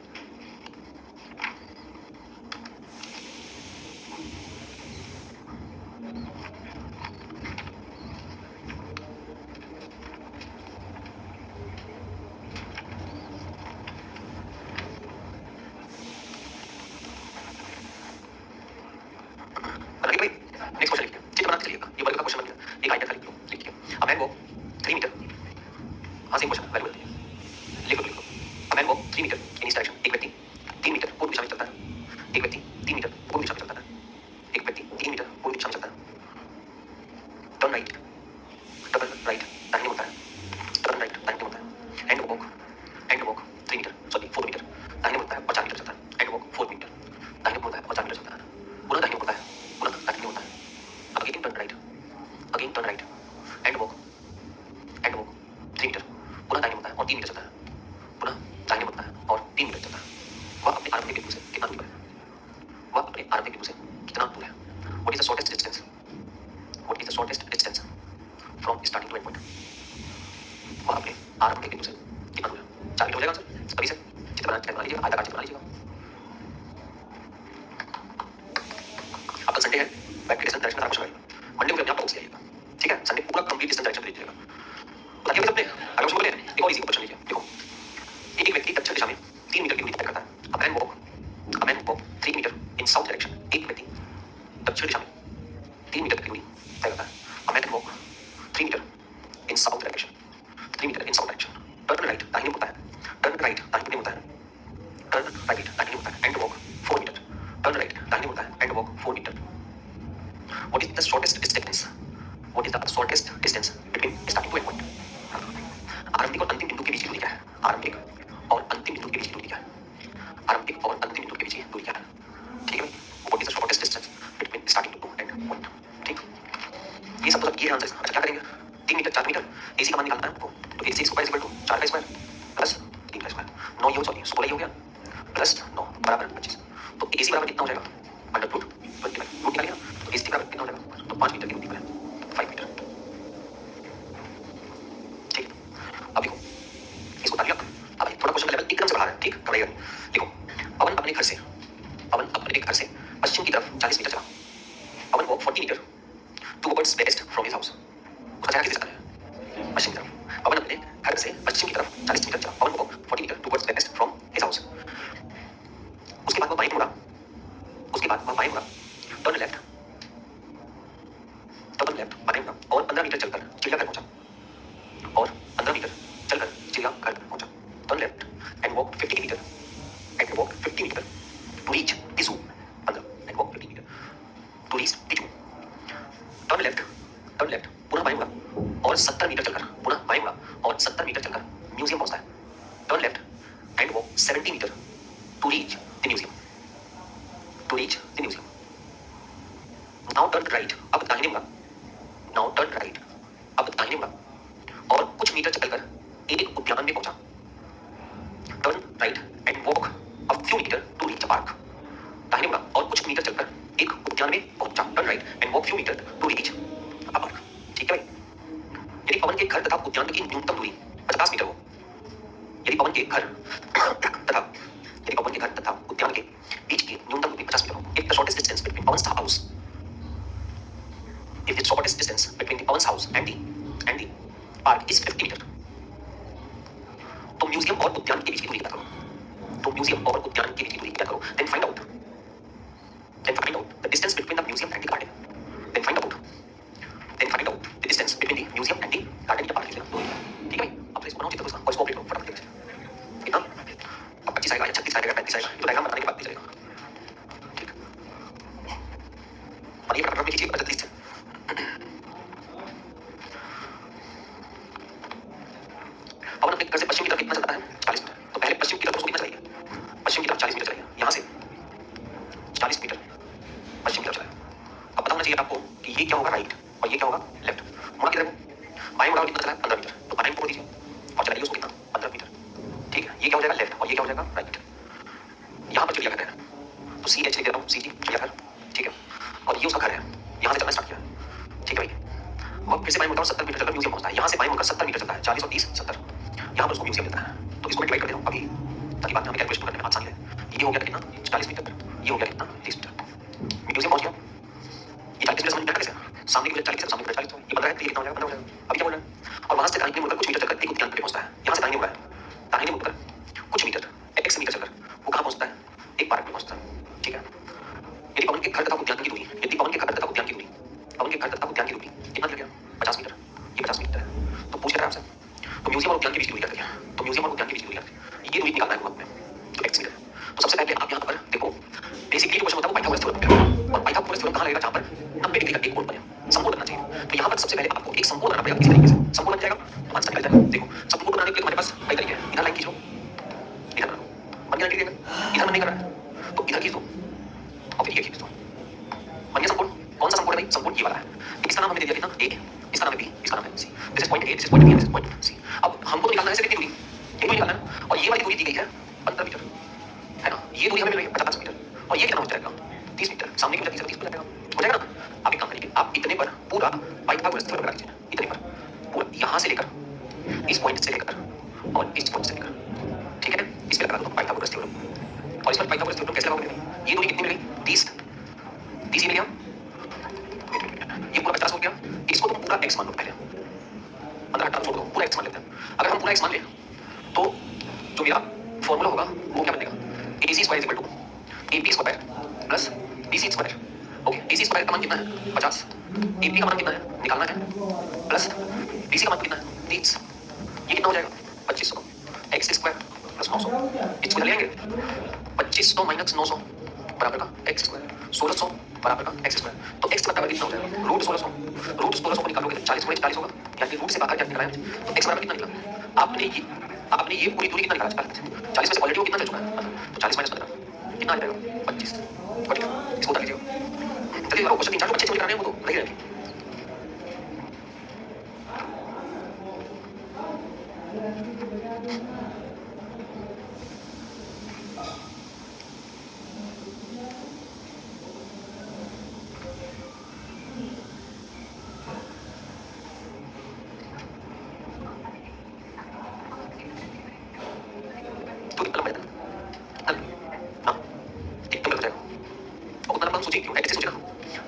बनाइए भाई, नेक्स्ट क्वेश्चन लिखिए, चित्र बनाते चलिएगा, ये वर्ग का क्वेश्चन बन गया, एक आइडिया खाली लिखिए। अ मैन वॉक 3 मीटर, हां सेम क्वेश्चन वैल्यू लिख लो। A man walk 3 metre in east direction, एक व्यक्ति 3 मीटर पूर्व दिशा में चलता है, एक व्यक्ति 3 मीटर पूर्व दिशा में चलता है, एक व्यक्ति 3 मीटर पूर्व दिशा में चलता है, टर्न राइट दाहिने मुड़ता है, टर्न राइट दाहिने मुड़ता है and walk 3 metre sorry 4 metre, दाहिने मुड़ता है और 4 मीटर चलता है, एंड वॉक 4 मीटर, दाहिने मुड़ता है और 4 मीटर चलता है, पुनः दाहिने मुड़ता है, पुनः दाहिने मुड़ता है, again turn right and walk वह अपने आरंभिक बिंदु से कितना दूर है, वह अपने आरंभिक बिंदु से कितना दूर है, what is the shortest distance, what is the shortest distance from starting to end point, वह अपने आरंभिक बिंदु से कितना दूर है। 4 मीटर हो जाएगा सर, सभी से चित्र बना लीजिएगा, आयताकार चित्र बना लीजिएगा। अब कल संडे है, बैक के डिस्टेंस डायरेक्शन में क्वेश्चन आएगा, मंडे को अपने आप बॉक्स आइएगा, ठीक है, संडे पूरा कंप्लीट डिस्टेंस डायरेक्शन दे दीजिएगा। बताइए सबने अगर शुरू करें, एक और इजी क्वेश्चन लीजिए, देखो एक व्यक्ति दक्षिण दिशा में 3 मीटर की दूरी तय करता है, a man walk 3 metre in south direction, एक व्यक्ति दक्षिण दिशा में 3 मीटर की दूरी तय करता है, a man walk 3 metre in south direction, 3 metre in south direction, turn right दाहिने मुड़ता है, टर्न राइट दाहिने मुड़ता है, टर्न राइट दाहिने मुड़ता है and walk 4 metre, turn right दाहिने मुड़ता है and walk 4 metre, what is the shortest distance, what is the shortest distance between starting to end point. आरंभिक और अंतिम बिंदु के बीच की दूरी क्या है, आरंभिक और अंतिम बिंदु के बीच की दूरी क्या है, आरंभिक और अंतिम बिंदु के बीच की दूरी क्या है, ठीक है भाई, what is the shortest distance between starting to end point, ठीक। ये सब तो ये आंसर। अच्छा क्या करेंगे, 3 मीटर 4 मीटर एसी का मान निकालना है हमको, तो एसी स्क्वायर इक्वल टू 4 का स्क्वायर प्लस 3 का स्क्वायर, 9 ये सॉरी 16 हो गया प्लस 9 बराबर 25, तो एसी बराबर कितना हो जाएगा, अंडर रूट 25 रूट निकालिए, तो एसी बराबर कितना हो जाएगा, तो 5 मीटर की दूरी पर है 5 मीटर, ठीक। अब देखो इसको तालिए, अब थोड़ा क्वेश्चन का लेवल एकदम से बढ़ा रहे हैं, ठीक, घबराइएगा नहीं। देखो पवन अपने घर से पश्चिम की तरफ 40 मीटर चला, Pavan walk 40 metre towards west from his house, उसका चेहरा किस दिशा में है, पश्चिम की तरफ, पवन अपने घर से पश्चिम की तरफ 40 मीटर चला, Pavan walk 40 metre towards west from his house, उसके बाद वह बाएं मुड़ा, उसके बाद वह बाएं मुड़ा, टर्न लेफ्ट बाएं मुड़ा और 15 मीटर चलकर चिड़ियाघर पहुंचा, और 15 मीटर चलकर चिड़ियाघर पहुंचा, turn left and walk 50 metre to reach the zoo, 15 and walk 50 metre to reach the zoo, turn left पुनः बाएं मुड़ा और 70 मीटर चलकर, पुनः बाएं मुड़ा और 70 मीटर चलकर म्यूजियम पहुंचता है, turn left and walk 70 metre to reach the museum, now turn right, अब दाहिने मुड़ा, नाउ टर्न राइट अब दाहिने मुड़ा और कुछ मीटर चलकर एक उद्यान में पहुंचा, turn right and walk a few metre to reach a park, दाहिने मुड़ा और कुछ मीटर चलकर एक उद्यान में पहुंचा, turn right and walk few metre to reach a park, ठीक है भाई। यदि पवन के घर तथा उद्यान की न्यूनतम दूरी 50 मीटर हो, यदि पवन के घर तथा उद्यान के बीच की न्यूनतम दूरी 50 मीटर हो, if the shortest distance between Pawan's house, if the shortest distance between the Pawan's house and the park is 50 metre, तो म्यूजियम और उद्यान के बीच की दूरी क्या करो, तो म्यूजियम और उद्यान के बीच की दूरी क्या करो, then find out the distance between the museum and the garden, then find out the distance between the museum and the garden या पार्क लिख लेना, ठीक है भाई। अब इसको बनाओ चित्र उसका और इसको ऑपरेट करो फटाफट से, कितना अब 25 आएगा या 36 आएगा 35 आएगा, तो डायग्राम बनाने के बाद भी चलेगा, ठीक। और ये फटाफट कीजिए 35 से, पवन अपने घर से पश्चिम की तरफ कितना चलता है 40 मीटर, तो पहले पश्चिम की तरफ उसको कितना चलाइए, पश्चिम की तरफ 40 मीटर चलाइए, यहाँ से 40 मीटर पश्चिम की तरफ चलाइए। अब पता होना चाहिए आपको कि ये क्या होगा राइट और ये क्या होगा लेफ्ट, मुड़ा किधर बाएं मुड़ा कितना चला है 15 मीटर, तो बाएं को दीजिए और चलाइए उसको कितना 15 मीटर, ठीक है। ये क्या हो जाएगा लेफ्ट और ये क्या हो जाएगा राइट, यहाँ पर चिड़ियाघर है, तो सी एच लिख देता हूँ, सी चिड़ियाघर, ठीक है, और ये उसका घर है, यहाँ से चलना स्टार्ट किया, ठीक है भाई। वह फिर से बाएं मुड़ता है 70 मीटर चलकर म्यूजियम पहुंचता है, यहाँ से बाएं मुड़कर 70 मीटर चलता है, 40 और 30 70, यहाँ पर उसको म्यूजियम मिलता है, तो इसको मैं डिवाइड कर देता हूँ अभी, ताकि बाद में हमें कैलकुलेशन करने में आसानी रहे। ये हो गया कितना 40 मीटर, ये हो गया कितना 30 मीटर, म्यूजियम पहुंच गया, ये 40 मीटर समझ में आया कैसे, सामने की वजह 40 सामने की वजह 40 ये 15 है, तो ये कितना हो जाएगा 15 हो जाएगा। अभी क्या बोल रहा है, और वहां से दाहिने मुड़कर कुछ मीटर चलकर एक उद्यान पे पहुंचता है, यहाँ से दाहिने मुड़ा है, दाहिने मुड़कर कुछ मीटर x मीटर चलकर वो कहाँ पहुंचता है, एक पार्क में पहुंचता है, ठीक है। यदि पवन के घर तथा उद्यान की दूरी, यदि पवन के घर तथा उद्यान की दूरी, पवन के घर तथा उद्यान की दूरी कितना दिया गया 50 मीटर, ये 50 मीटर है, तो पूछ रहा है आपसे, तो म्यूजियम और उद्यान के बीच की दूरी क्या दिया, तो म्यूजियम और उद्यान के बीच की दूरी ये दूरी निकालना है आपको, तो x मीटर। तो सबसे पहले आप यहाँ पर देखो, बेसिकली जो क्वेश्चन होता है वो पाइथागोरस थ्योरम पे है, और पाइथागोरस थ्योरम कहाँ लगेगा, जहाँ पर 90 डिग्री का एक कोण बने, समकोण बनना चाहिए, तो यहाँ पर सबसे पहले आपको एक समकोण बनाना पड़ेगा, इस तरीके से समकोण बन जाएगा तो आंसर निकल जाएगा। देखो समकोण बनाने के लिए हमारे पास कई तरीके हैं, इधर लाइन खींच लो, इधर बनाओ, बन गया ठीक है, इधर नहीं कर रहा है तो इधर खींच दो और फिर ये खींच दो, बन गया समकोण। कौन सा समकोण है भाई, समकोण ये वाला है, इसका नाम हमें दे दिया कितना a, इसका नाम है b, इसका नाम है c, this is point a, this is point b, this is point c। अब हमको तो निकालना है कितनी दूरी, ये दूरी निकालना है, और ये वाली दूरी दी गई है 15 मीटर, है ना, ये दूरी हमें मिल रही है 50 मीटर, और ये कितना हो जाएगा 30 मीटर, सामने की वजह 30 हो जाएगा ना। आप एक काम करिए, आप इतने पर पूरा पाइथागोरस थ्योरम लगा लीजिए, इतने पर पूरा यहाँ से लेकर इस पॉइंट से लेकर और इस पॉइंट से लेकर, ठीक है, इस पे लगा दो पाइथागोरस थ्योरम। और इस पर पाइथागोरस थ्योरम कैसे लगाओगे? ये दूरी कितनी मिली 30, 30 ही मिल गया, ये पूरा 50 हो गया, इसको तुम पूरा x मान लो पहले, 15 18 छोड़ दो, पूरा x मान लेते हैं। अगर हम पूरा x मान लें तो जो मेरा फॉर्मूला होगा वो क्या बनेगा, AC square is equal to AP square plus BC square. Okay, AC square का मान कितना है 50, AP का मान कितना है निकालना है, प्लस BC का मान कितना है 30, ये कितना हो जाएगा 2500, x स्क्वायर प्लस 900, इसको ले लेंगे 2500 माइनस 900 बराबर का x स्क्वायर, 1600 बराबर का x स्क्वायर। तो x बराबर कितना हो जाएगा रूट 1600 को निकालोगे 40 गुणे 40 होगा, यानी रूट से बाहर क्या निकला है तो x बराबर कितना निकला। आपने ये पूरी दूरी कितना निकाला 40 में से ऑलरेडी वो कितना चल चुका है, तो 40 माइनस 15 कितना आ जाएगा 25, बढ़िया, इसको उतार लीजिए। चलिए क्वेश्चन 3 4 जो बच्चे छोड़ कराने हैं वो तो नहीं रहेंगे।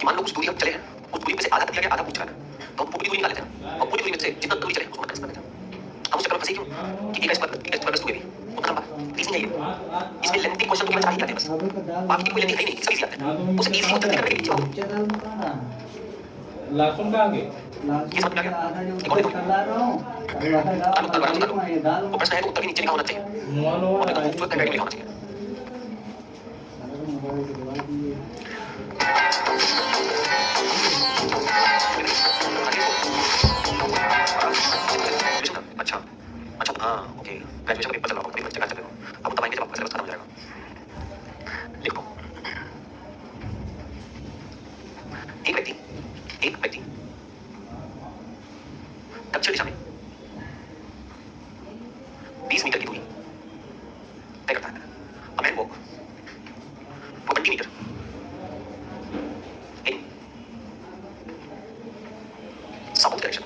मान लो कुछ दूरी हम चले हैं, उस दूरी में से आधा दिया गया आधा पूछ रहा है, तो हम पूरी दूरी निकाल लेते हैं और पूरी दूरी में से जितना दूरी चले उसको माइनस कर देते हैं। हम उस चक्कर में फंसे क्यों कि a स्क्वायर प्लस 2ab उतना लंबा इजी नहीं है, इसमें लेंथी क्वेश्चन तो केवल 4 ही आते हैं बस, बाकी कोई लेंथी है ही नहीं, सब इजी आते हैं। उसे इजी को जल्दी करके नीचे आओ, लहसुन कहाँ गए? ये समझ में आ गया। एक और प्रश्न है तो उत्तर भी नीचे लिखा होना चाहिए और तो खूबसूरत हैंडराइटिंग लिखा होना चाहिए। अच्छा अच्छा, हाँ ओके, ग्रेजुएशन का पेपर चल रहा होगा, अभी बच्चे का चल रहा होगा, अब बताएंगे जब आपका सिलेबस खत्म हो जाएगा। लिखो, एक व्यक्ति दक्षिण दिशा में 20 मीटर की दूरी तय करता है। A man walk 20 metre in south direction.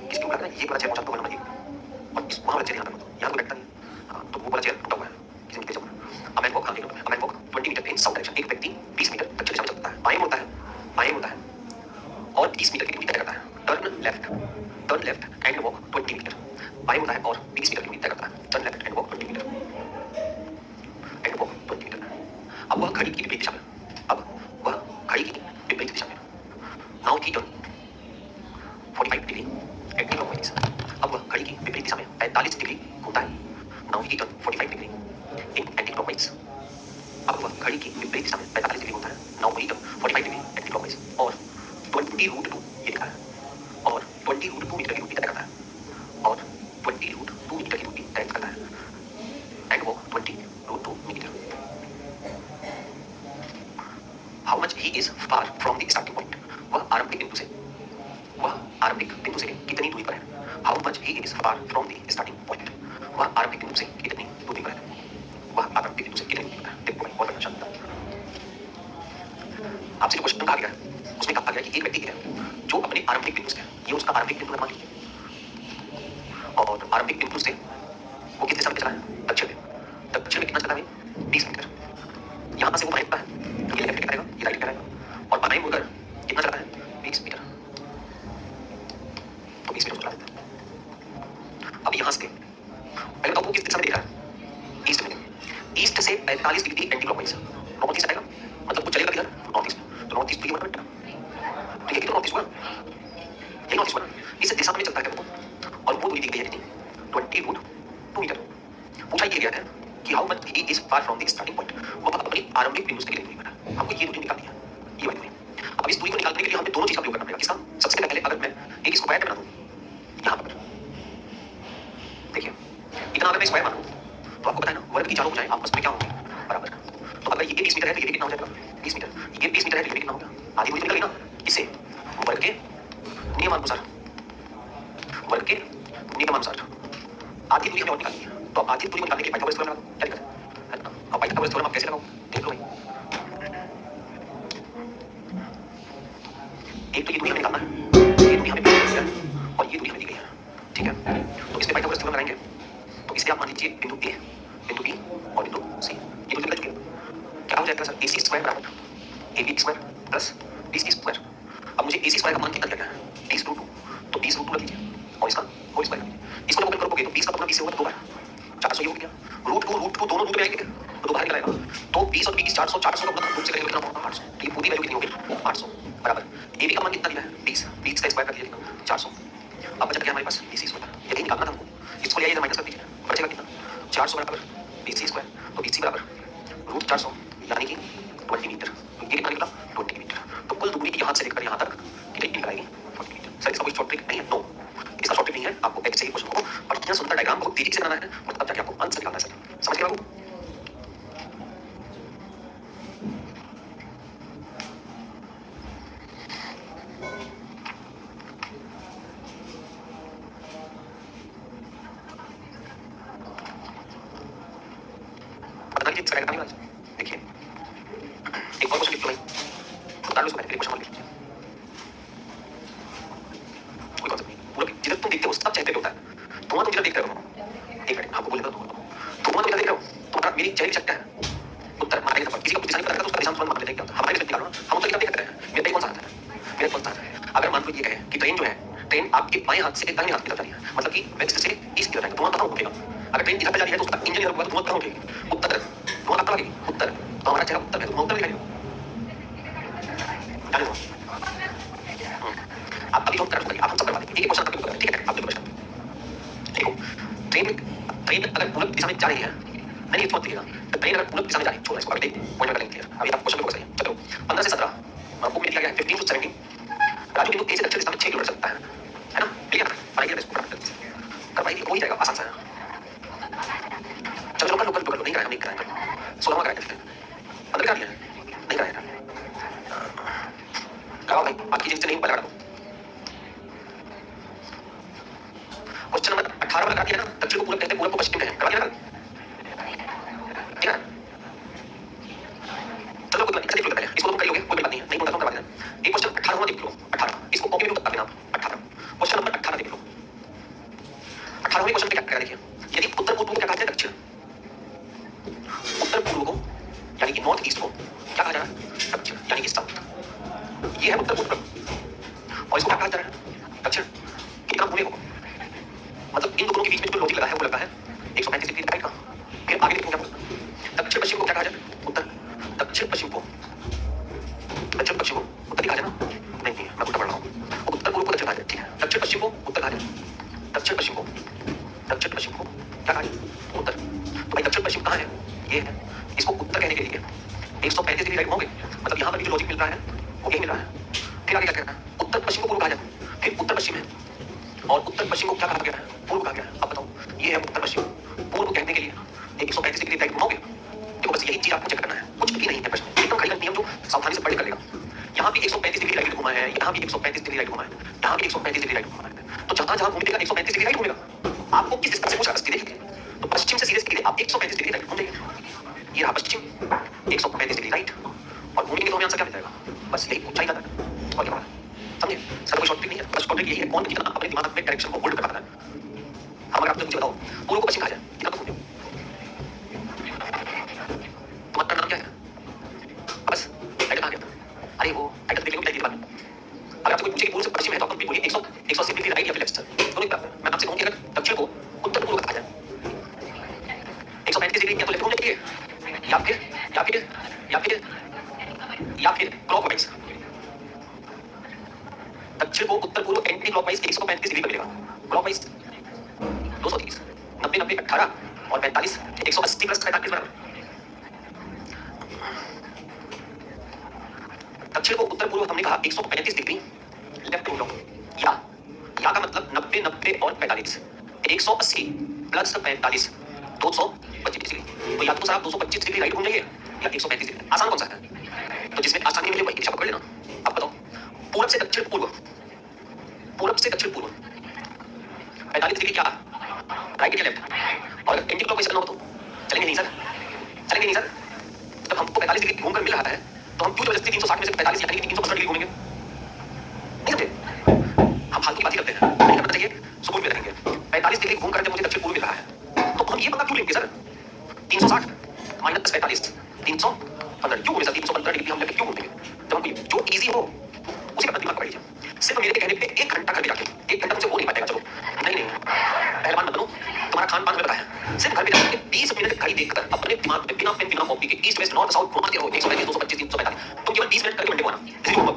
किसकी उम्र है ये वाला चेयर पहुंचा तो नंबर 1 और इस वहां वाला चेयर यहां पर यहां तो बैठता नहीं, हां तो वो वाला चेयर टूटा हुआ है, किसी ने तेज होगा। A man walk 20 metre in south direction, एक व्यक्ति 20 मीटर दक्षिण दिशा में चलता है, बाएं मुड़ता है और 20 मीटर की दूरी तय करता है। Turn left and walk 20 metre, बाएं मुड़ता है और 20 मीटर की दूरी तय करता है। Turn left and walk 20 metre and walk 20 metre. अब वह घड़ी की विपरीत दिशा में नाउ की टर्न 45 डिग्री एंटी क्लॉकवाइज। अब वह घड़ी की विपरीत दिशा में 45 डिग्री घूमता है। Now he turn 45 degree in anti clockwise. अब वह घड़ी की विपरीत दिशा में 45 डिग्री घूमता है। Now he turn 45 degree anti clockwise और 20 रूट 2 ये लिखा है और 20 रूट 2 मीटर की दूरी तय करता है और 20 रूट 2 मीटर की दूरी तय करता है एंड वो 20 root 2 metre. How much he is far from the starting point, वह आरंभिक बिंदु से कितनी दूरी पर है। How much he is far from the starting point, वह आरंभिक बिंदु से कितनी दूरी पर है। देखो भाई बहुत अच्छा था। आपसे जो क्वेश्चन कहा गया है उसमें कहा गया कि एक व्यक्ति है जो अपने आरंभिक बिंदु से, ये उसका आरंभिक बिंदु मान लीजिए, और आरंभिक बिंदु से वो किस दिशा में चला है दक्षिण में कितना चला है 20 मीटर। यहां से वो बाएं है, ये लेफ्ट करेगा, ये राइट करेगा और बाएं मुड़कर कितना चला है 20 मीटर, तो 20 मीटर चला देता है। अब यहां से पहले बताओ वो किस दिशा में देख रहा है ईस्ट में, ईस्ट से 45 degree anti clockwise north east आएगा, मतलब वो चलेगा किधर नॉर्थ ईस्ट, तो नॉर्थ ईस्ट तो ये मतलब बेटा, तो ये तो नॉर्थ ईस्ट हुआ, ये नॉर्थ ईस्ट हुआ, इस दिशा में चलता है वो, और वो दूरी दी गई है कितनी 20 रूट 2 मीटर। पूछा ये गया है कि how much he is far from the starting point, वो अपनी आरंभिक बिंदु से कितनी दूरी पर है। हमको ये दूरी निकालनी है, ये वाली दूरी। अब इस दूरी को निकालने के लिए हमें दोनों चीज का प्रयोग करना पड़ेगा। किसका? सबसे पहले अगर मैं एक स्क्वायर बना दूं यहां पर, देखिए इतना अगर मैं स्क्वायर मानूं तो आपको पता है ना वर्ग की चारों भुजाएं आपस में क्या होंगी बराबर। तो अगर ये 20 मीटर है तो ये भी कितना हो जाएगा 20 मीटर, ये 20 मीटर है तो ये भी कितना होगा आधी दूरी निकल गई ना। इससे वर्ग के नियमानुसार आधी दूरी हमें और निकालनी है, तो आधी दूरी को निकालने के लिए पाइथागोरस थ्योरम लगा दो, क्या दिक्कत है ना। अब पाइथागोरस थ्योरम आप कैसे लगाओ देख लो भाई। एक तो ये दूरी हमें निकालना है, ये दूरी हमें दी गई है और ये दूरी हमें दी गई है, ठीक है। तो इस पे पाइथागोरस थ्योरम लगाएंगे तो इस पे आप मान लीजिए बिंदु ए, बिंदु बी और बिंदु सी, ये दूरी निकल चुकी है। क्या हो जाएगा सर, AC स्क्वायर बराबर AB square plus BC square. अब मुझे AC स्क्वायर का मान कितना दिया गया है 20√2, तो 20√2 रख लीजिए और इसका होल स्क्वायर लीजिए। इसको जब ओपन करोगे तो 20 का अपना 20 से होगा तो 2 बार 400 ये हो गया। √2 दोनों रूट में आएंगे तो 2 बाहर निकल आएगा। तो 20 और 20 400 400 का मतलब रूट से करेंगे कितना होगा 800। तो ये पूरी वैल्यू कितनी होगी 800 बराबर AB का मान कितना दिया है 20, 20 का स्क्वायर कर दिया 400। अब बच गया हमारे पास BC स्क्वायर, यही निकालना था हमको। इसको ले आइए माइनस कर दीजिए, बचेगा कितना 400 बराबर BC स्क्वायर। तो BC बराबर √400 यानी कि 20 मीटर। तो ये कितना निकला 20 मीटर। तो कुल दूरी यहाँ से लेकर यहाँ तक कितनी निकलेगी 40 मीटर। सर इसका कोई शॉर्ट ट्रिक नहीं है, नो इसका शॉर्ट ट्रिक नहीं है। आपको एक से एक क्वेश्चन को और इतना सुंदर डायग्राम बहुत तेजी से बनाना है और तब जाके आपको आंसर निकालना है। सर समझ गए बाबू। पता नहीं इसका डायग्राम देखिए। एक और क्वेश्चन लिख लो भाई, उतार लो इसको, पहले क्वेश्चन और लिख लीजिए। कोई कॉन्सेप्ट नहीं, पूरा जिधर तुम देखते हो सब चहते पे होता है। धुआं तुम जिधर देख रहे हो, एक मिनट आपको बोलेगा धुआं तुम जिधर देख रहे हो तुम्हारा मेरी चेहरे शक्ति है उत्तर मारेगा थप्पड़। किसी को दिशा नहीं पता तो उसका दिशा तुरंत मान लेते हैं। क्या होता है हमारे व्यक्ति निकालो, हम उत्तर की तरफ देख सकते हैं। मेरा कौन सा आता है, मेरा कौन सा आता है। अगर मान लो ये कहे कि ट्रेन जो है, ट्रेन आपके बाएं हाथ से दाहिने हाथ की तरफ जा रही है, मतलब कि वेस्ट से ईस्ट की तरफ जाएगी, धुआं कहाँ उठेगा। अगर ट्रेन इधर पे जा रही है तो उसका इंजन इधर होगा, धुआं कहाँ उठेगी उत्तर, धुआं कहाँ लगेगी उत्तर। तो हमारा चेहरा उत्तर है तो धुआं उत्तर दिखाई देगा। आप अभी जो कर सकते हैं आप हम सब करवा देंगे। एक क्वेश्चन आपको ठीक है, आप देखो क्वेश्चन देखो। ट्रेन अगर पूरब दिशा में जा रही है, नहीं इसको मत लिखिएगा। तो ट्रेन अगर पूरब दिशा में जा रही है, छोड़ो इसको, अभी देख पॉइंट में करेंगे। अभी आप क्वेश्चन पे फोकस करिए। चलो 15 से 17 आपको मिल गया है 15 to 17। राजू बिंदु ए से दक्षिण दिशा में 6 किलोमीटर चलता है ना, क्लियर पढ़ाइए इसको करवाइए, हो ही जाएगा, आसान सा है। चलो कर लो नहीं कराएंगे, नहीं कराएंगे 16वां कराएंगे। 15 करा दिया नहीं कराएंगे, लगाओ भाई आपकी जिससे नहीं पता। क्वेश्चन नंबर 18 में लगा दिया ना, दक्षिण को पूरब कहते हैं, पूरब को पश्चिम कहते हैं, करवा दिया ना ठीक है। चलो कोई बात नहीं, देख लो पहले इसको तुम कर लोगे, कोई बात नहीं है, नहीं होता तो करवा देना। एक क्वेश्चन 18वां देख लो, 18 इसको कॉपी में बता देना 18 क्वेश्चन नंबर 18 देख लो। 18वें क्वेश्चन में क्या करेगा देखिए, यदि उत्तर पूर्व को क्या कहा जाए दक्षिण, उत्तर पूर्व को यानी कि नॉर्थ ईस्ट को क्या कहा जा रहा है दक्षिण यानी कि साउथ। ये है उत्तर पूर्व और इसको क्या कहा जा रहा है दक्षिण। कितना घूमेगा मतलब इन दोनों के बीच में जो लॉजिक लगा है वो लगा है 135 डिग्री राइट का। फिर आगे देखो क्या बोलता है, दक्षिण पश्चिम को क्या कहा जाए उत्तर, दक्षिण पश्चिम को उत्तर कहा जाए ना, नहीं मैं उल्टा पढ़ रहा हूँ। उत्तर पूर्व को दक्षिण कहा जाए, ठीक है। दक्षिण पश्चिम को उत्तर कहा जाए, दक्षिण पश्चिम को क्या कहा जाए उत्तर। तो भाई दक्षिण पश्चिम कहाँ है, ये है। इसको उत्तर कहने के लिए 135 डिग्री राइट होंगे, मतलब यहाँ पर भी जो लॉजिक मिल रहा है वो यही मिल रहा है। फिर आगे क्या कहना है, उत्तर पश्चिम को पूर्व कहा जाए, फिर उत्तर पश्चिम है और उत्तर पश्चिम को क्या कहा गया है पूर्व कहा गया है। अब बताओ ये है उत्तर पश्चिम, पूर्व कहने के लिए 135 डिग्री राइट घुमाओगे। देखो बस यही चीज आपको चेक करना है, कुछ भी नहीं है प्रश्न, एकदम खाली नियम जो सावधानी से पढ़ कर लेगा। यहाँ भी 135 डिग्री राइट घुमा है, यहाँ भी 135 डिग्री राइट घुमा है, यहाँ भी 135 डिग्री राइट घुमा है। तो जहां जहां घूमेगा 135 डिग्री राइट घूमेगा। आपको किस तरह से पूछा सीधे सीधे, तो पश्चिम से सीधे आप 135 डिग्री राइट घूमेंगे। ये रहा पश्चिम 135 डिग्री राइट और घूमेंगे तो हमें आंसर क्या मिल जाएगा, बस यही पूछा ही जाता है और क्या समझे। सर कोई शॉर्ट ट्रिक नहीं है, बस शॉर्ट ट्रिक यही है कौन कितना अपने दिमाग में डायरेक्शन को होल्ड कर पाता है। हम अगर आपसे मुझे बताओ पूर्व को पश्चिम कहा जाए कितना तो घूमते हो, तुम्हारा नाम क्या है बस टाइटल कहाँ गया था, अरे वो टाइटल देख लो बताइए बाद में। अगर आपसे कोई पूछे कि पूर्व से पश्चिम है तो आप भी बोलिए 180 डिग्री राइट या फिर लेफ्ट। सर दोनों बात है। मैं आपसे कहूँ कि अगर दक्षिण को उत्तर पूर्व कहा जाए 135 डिग्री या तो लेफ्ट घूमने के लिए या फिर क्लॉकवाइज। दक्षिण को उत्तर पूर्व एंटी क्लॉकवाइज 135 डिग्री मिलेगा, क्लॉकवाइज 230 90 90 18 और 45 180 प्लस 45 बराबर। दक्षिण को उत्तर पूर्व हमने कहा 135 डिग्री लेफ्ट घूम लो, या का मतलब 90 90 और 45 180 प्लस 45 225 डिग्री। तो या तो सर आप 225 डिग्री राइट घूम जाइए या 135 डिग्री। आसान कौन सा है, तो जिसमें आसानी मिले वही दिशा पकड़ लेना। अब बताओ पूरब से दक्षिण पूर्व 45 डिग्री क्या राइट या लेफ्ट, और एंटी क्लॉकवाइज करना हो तो चलेंगे नहीं सर हमको 45 डिग्री घूमकर मिल रहा है तो हम क्यों जबरदस्ती 360 में से 45 यानी कि 365 डिग्री घूमेंगे? नहीं समझे? हम फालतू की बात ही करते हैं, नहीं करना चाहिए, सुकून में रहेंगे। 45 डिग्री घूम करके मुझे दक्षिण पूर्व मिल रहा है तो हम ये पंगा क्यों लेंगे सर? 360 माइनस 45 315 क्यों घूमे सर? 315 डिग्री हम लेके क्यों घूमेंगे? जब हमको जो इजी हो उसी पर दिमाग लगाइए। सिर्फ मेरे कहने पे 1 घंटा घर पे जाके 1 घंटा मुझे हो नहीं पाएगा। चलो नहीं पहलवान मत बनो, तुम्हारा खान पान में पता है। सिर्फ घर पे जाके 20 मिनट घड़ी देखकर अपने दिमाग में बिना पेन बिना कॉपी के ईस्ट वेस्ट नॉर्थ साउथ घुमाते रहो। 135 225 345 तुम केवल 20 मिनट करके मंडे को आना। इसी को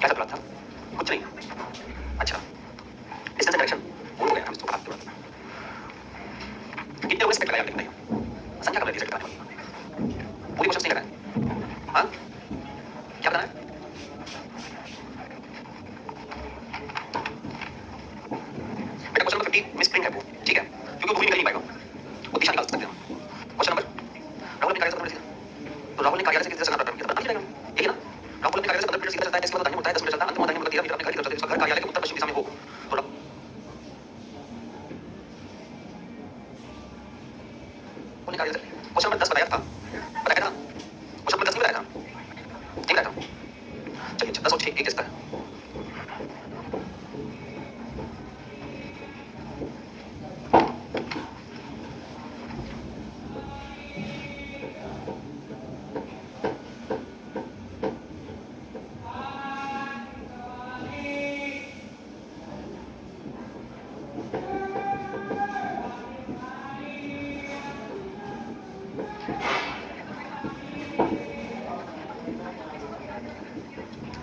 क्या चल रहा था? कुछ नहीं। अच्छा डिस्टेंस डायरेक्शन वो हो गया हम इसको बात करते हैं। कितने लोग स्पेक्ट लगाया आपने बताइए? संख्या कम रहती है स्पेक्ट लगाने वाली। पूरी क्वेश्चन नहीं लगाए। हाँ क्या बताना है? बेटा क्वेश्चन नंबर 50 मिस प्रिंट है वो, ठीक है, क्योंकि वो भी निकल नहीं पाएगा, वो दिशा निकाल सकते हैं हम। क्वेश्चन नंबर राहुल अपने कार्य से 15 मिनट तो राहुल ने कार्यालय से किसी तरह चलना किया था, जाएगा यही है ना? राहुल अपने कार्यालय से 15 मिनट सीधा चलता है, इसके बाद दाहिने मुड़ता है 10 मिनट चलता है, अंतिम दाहिने मुड़कर 13 मीटर अपने घर की तरफ चलता है, उसका घर कार्यालय के उत्तर पश्चिम दिशा में हो तो राहुल ने कार्यालय से क्वेश्चन नंबर 10 बताया था, बताया था क्वेश्चन नंबर 10 नहीं बताया था, नहीं बताया था। चलिए 10 और 6 एक किसका है?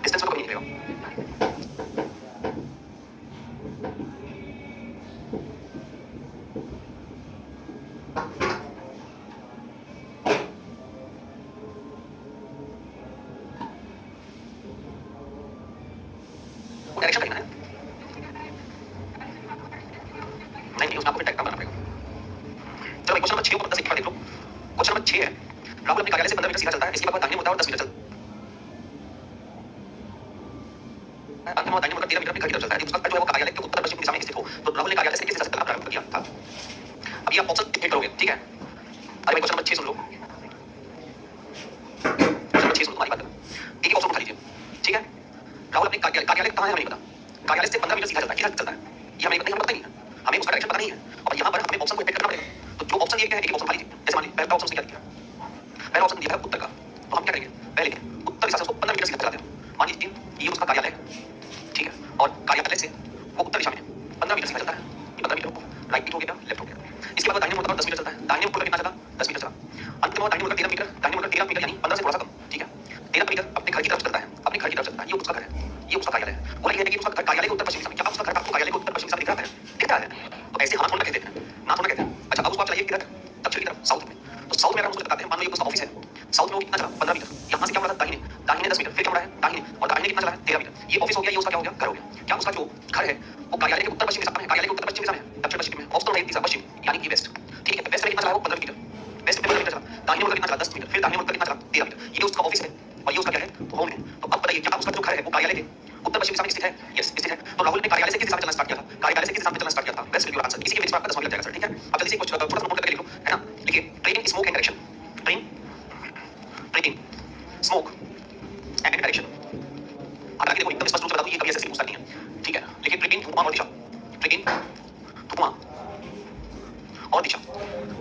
डिस्टेंस में कभी नहीं निकलेगा। डायरेक्शन देखना है, नहीं उसमें आपको डायरेक्ट करना पड़ेगा। चलो क्वेश्चन नंबर 6 को 10 एक बार देख लो। क्वेश्चन नंबर 6 है राहुल अपने कार्यालय से 15 मीटर सीधा चलता है, इसके बाद दाहिने मुड़ता है और 10 मीटर चलता है, अंतिम दाहिने मुड़कर 13 मीटर अपने घर की तरफ चलता है, उसका घर जो है वो कार्यालय के उत्तर पश्चिम दिशा में स्थित हो तो राहुल ने कार्यालय से किस दिशा से चलना प्रारंभ किया था? अब ये आप ऑप्शन हिट करोगे, ठीक है? अरे भाई क्वेश्चन नंबर 6 सुन लो, क्वेश्चन नंबर 6 सुन लो, हमारी बात करना, एक ऑप्शन उठा लीजिए, ठीक है? राहुल अपने कार्यालय कहाँ है हमें नहीं पता, कार्यालय से 15 मीटर सीधा चलता है, किस चलता है ये हमें नहीं, हमें पता नहीं है, हमें उसका डायरेक्शन पता नहीं है। और यहाँ पर हमें ऑप्शन को हिट करना पड़ेगा, तो जो ऑप्शन दिया गया है एक ऑप्शन उठा लीजिए। जैसे मान लीजिए पहला ऑप्शन क्या दिया, पहला ऑप्शन दिया है उत्तर का, तो हम क्या करेंगे पहले उत्तर दिशा से उसको 15 मीटर सीधा चलाते हैं। मान लीजिए ये उसका कार्यालय है, ठीक है, और कार्यालय से वो उत्तर दिशा में 15 मीटर सीधा चलता है, ये 15 मीटर राइट हो गया लेफ्ट हो गया। इसके बाद दाहिने मुड़कर 10 मीटर चलता है, दाहिने मुड़कर कितना चला 10 मीटर चला, अंतिम दाहिने मुड़कर 13 मीटर, दाहिने मुड़कर 13 मीटर यानी 15 से थोड़ा सा कम, ठीक है, 13 मीटर अपने घर की तरफ चलता है, अपने घर की तरफ चलता है, ये उसका घर है, ये उसका कार्यालय है। बोला ये है कि उसका घर कार्यालय के उत्तर पश्चिम दिशा में, क्या उसका घर आपको कार्यालय के उत्तर पश्चिम दिशा में दिख रहा है? दिख रहा है, तो ऐसे हाँ थोड़ा कहते हैं, ना थोड़ा कहते हैं। अच्छा अब उसको आप चलाइए किधर, दक्षिण की तरफ साउथ में, तो साउथ में अगर हम उसको बताते हैं, मान लो ये उसका ऑफिस है, साउथ में वो कितना चला 15 मीटर, यहाँ से क्या बढ़ा दाहिने, दाहिने 10 मीटर, फिर क्या बढ़ा है दाहिने, और दाहिने कितना चला है 13 मीटर, ये ऑफिस हो गया, ये उसका क्या हो गया घर हो गया। क्या उसका जो घर है वो कार्यालय के उत्तर पश्चिम दिशा में है, कार्यालय के उत्तर पश्चिम दिशा में है, दक्षिण पश्चिम में, ऑप्शन नहीं दिशा पश्चिम यानी कि वेस्ट, ठीक है? वेस्ट में कितना चला है वो 15 मीटर, वेस्ट में 15 मीटर चला, दाहिने मुड़कर कितना चला 10 मीटर, फिर दाहिने मुड़कर कितना चला 13 मीटर, ये उसका ऑफिस है और ये उसका क्या है होम है। तो अब बताइए क्या उसका जो घर है वो कार्यालय के उत्तर पश्चिम दिशा में स्थित है? यस स्थित है। तो राहुल ने कार्यालय से किस दिशा में चलना स्टार्ट किया था? कार्यालय से किस दिशा में चलना स्टार्ट किया था? West will be your answer. इसी के बेस पर आपका 10 लग जाएगा सर, ठीक है? अब जल्दी से कुछ थोड़ा सा नोट करके लिख लो, है ना? लिखिए train smoke and direction, train smoke and direction. हालांकि देखो एकदम स्पष्ट रूप से बता दूं ये कभी ऐसे पूछता नहीं है, ठीक है? लेकिन ट्रेन धुआं और दिशा, ट्रेन धुआं और दिशा,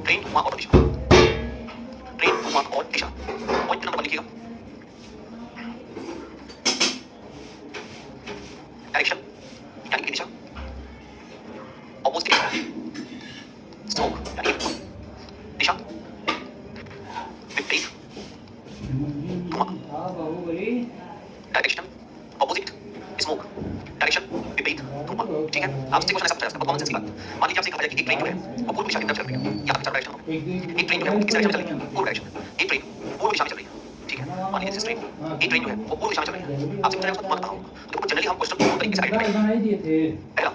ट्रेन धुआं और दिशा, ट्रेन धुआं और दिशा। पॉइंट नंबर 1 लिखिएगा, डायरेक्शन यानी कि दिशा, ऑपोजिट स्मोक यानी कि दिशा, विपरीत धुआं, डायरेक्शन ऑपोजिट स्मोक, डायरेक्शन विपरीत धुआं, ठीक है? आपसे क्वेश्चन ऐसा पूछा जाता है कॉमन सेंस की बात। मान लीजिए आपसे कहा जाए कि एक ट्रेन जो है वो पूर्व दिशा की तरफ चल रही है, या फिर डायरेक्शन हो, एक ट्रेन जो है वो किस दिशा में चल रही है पूर्व डायरेक्शन, एक ट्रेन पूर्व दिशा में चल रही है, ठीक है? मान लीजिए ट्रेन एक ट्रेन जो है वो पूर्व दिशा में चल रही है, आपसे पूछा जाए उसका धुआं कहाँ होगा, तो जनरली हम क्वेश्चन को दो तरीके से आइडेंटिफाई करेंगे। पहला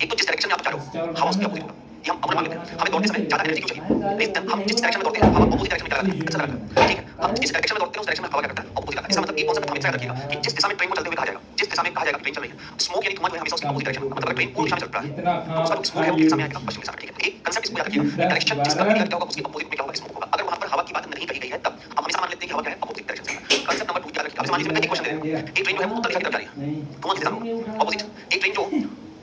एक तो जिस डायरेक्शन में आप जा रहे हो हवा उसके अपोजिट होगा, ये हम अमूल्य मान लेते हैं। हमें दौड़ते समय ज्यादा एनर्जी क्यों चाहिए? लेकिन हम जिस डायरेक्शन में दौड़ते हैं हवा अपोजिट डायरेक्शन में क्या लगता है? ऐसा लगता है, ठीक है। हम जिस डायरेक्शन में दौड़ते हैं उस डायरेक्शन में हवा क्या करता है? अपोजिट आता है। इसका मतलब एक कॉन्सेप्ट हमेशा याद रखिएगा कि जिस दिशा में ट्रेन को चलते हुए कहा जाएगा, जिस दिशा में कहा जाएगा कि ट्रेन चल रही है, स्मोक यानी धुआं जो है हमेशा उसके अपोजिट डायरेक्शन में होगा। मतलब अगर ट्रेन पूर्व दिशा में चल रहा है तो उसका जो स्मोक है वो किस दिशा में आएगा? पश्चिम दिशा में, ठीक है। एक कांसेप्ट इसको याद रखिएगा कि डायरेक्शन जिसका भी क्या होगा उसके अपोजिट में क्या होगा? स्मोक होगा। अगर वहां पर हवा की बात नहीं कही गई है तब हम हमेशा मान लेते हैं कि हवा क्या है? अपोजिट डायरेक्शन से। कांसेप्ट नंबर 2 याद रखिएगा। अब मान लीजिए मैं एक क्वेश्चन दे रहा हूं, एक ट्रेन जो है वो उत्तर दिशा की तरफ जा रही है, धुआं किस दिशा में होगा? अपोजिट। एक ट्रेन जो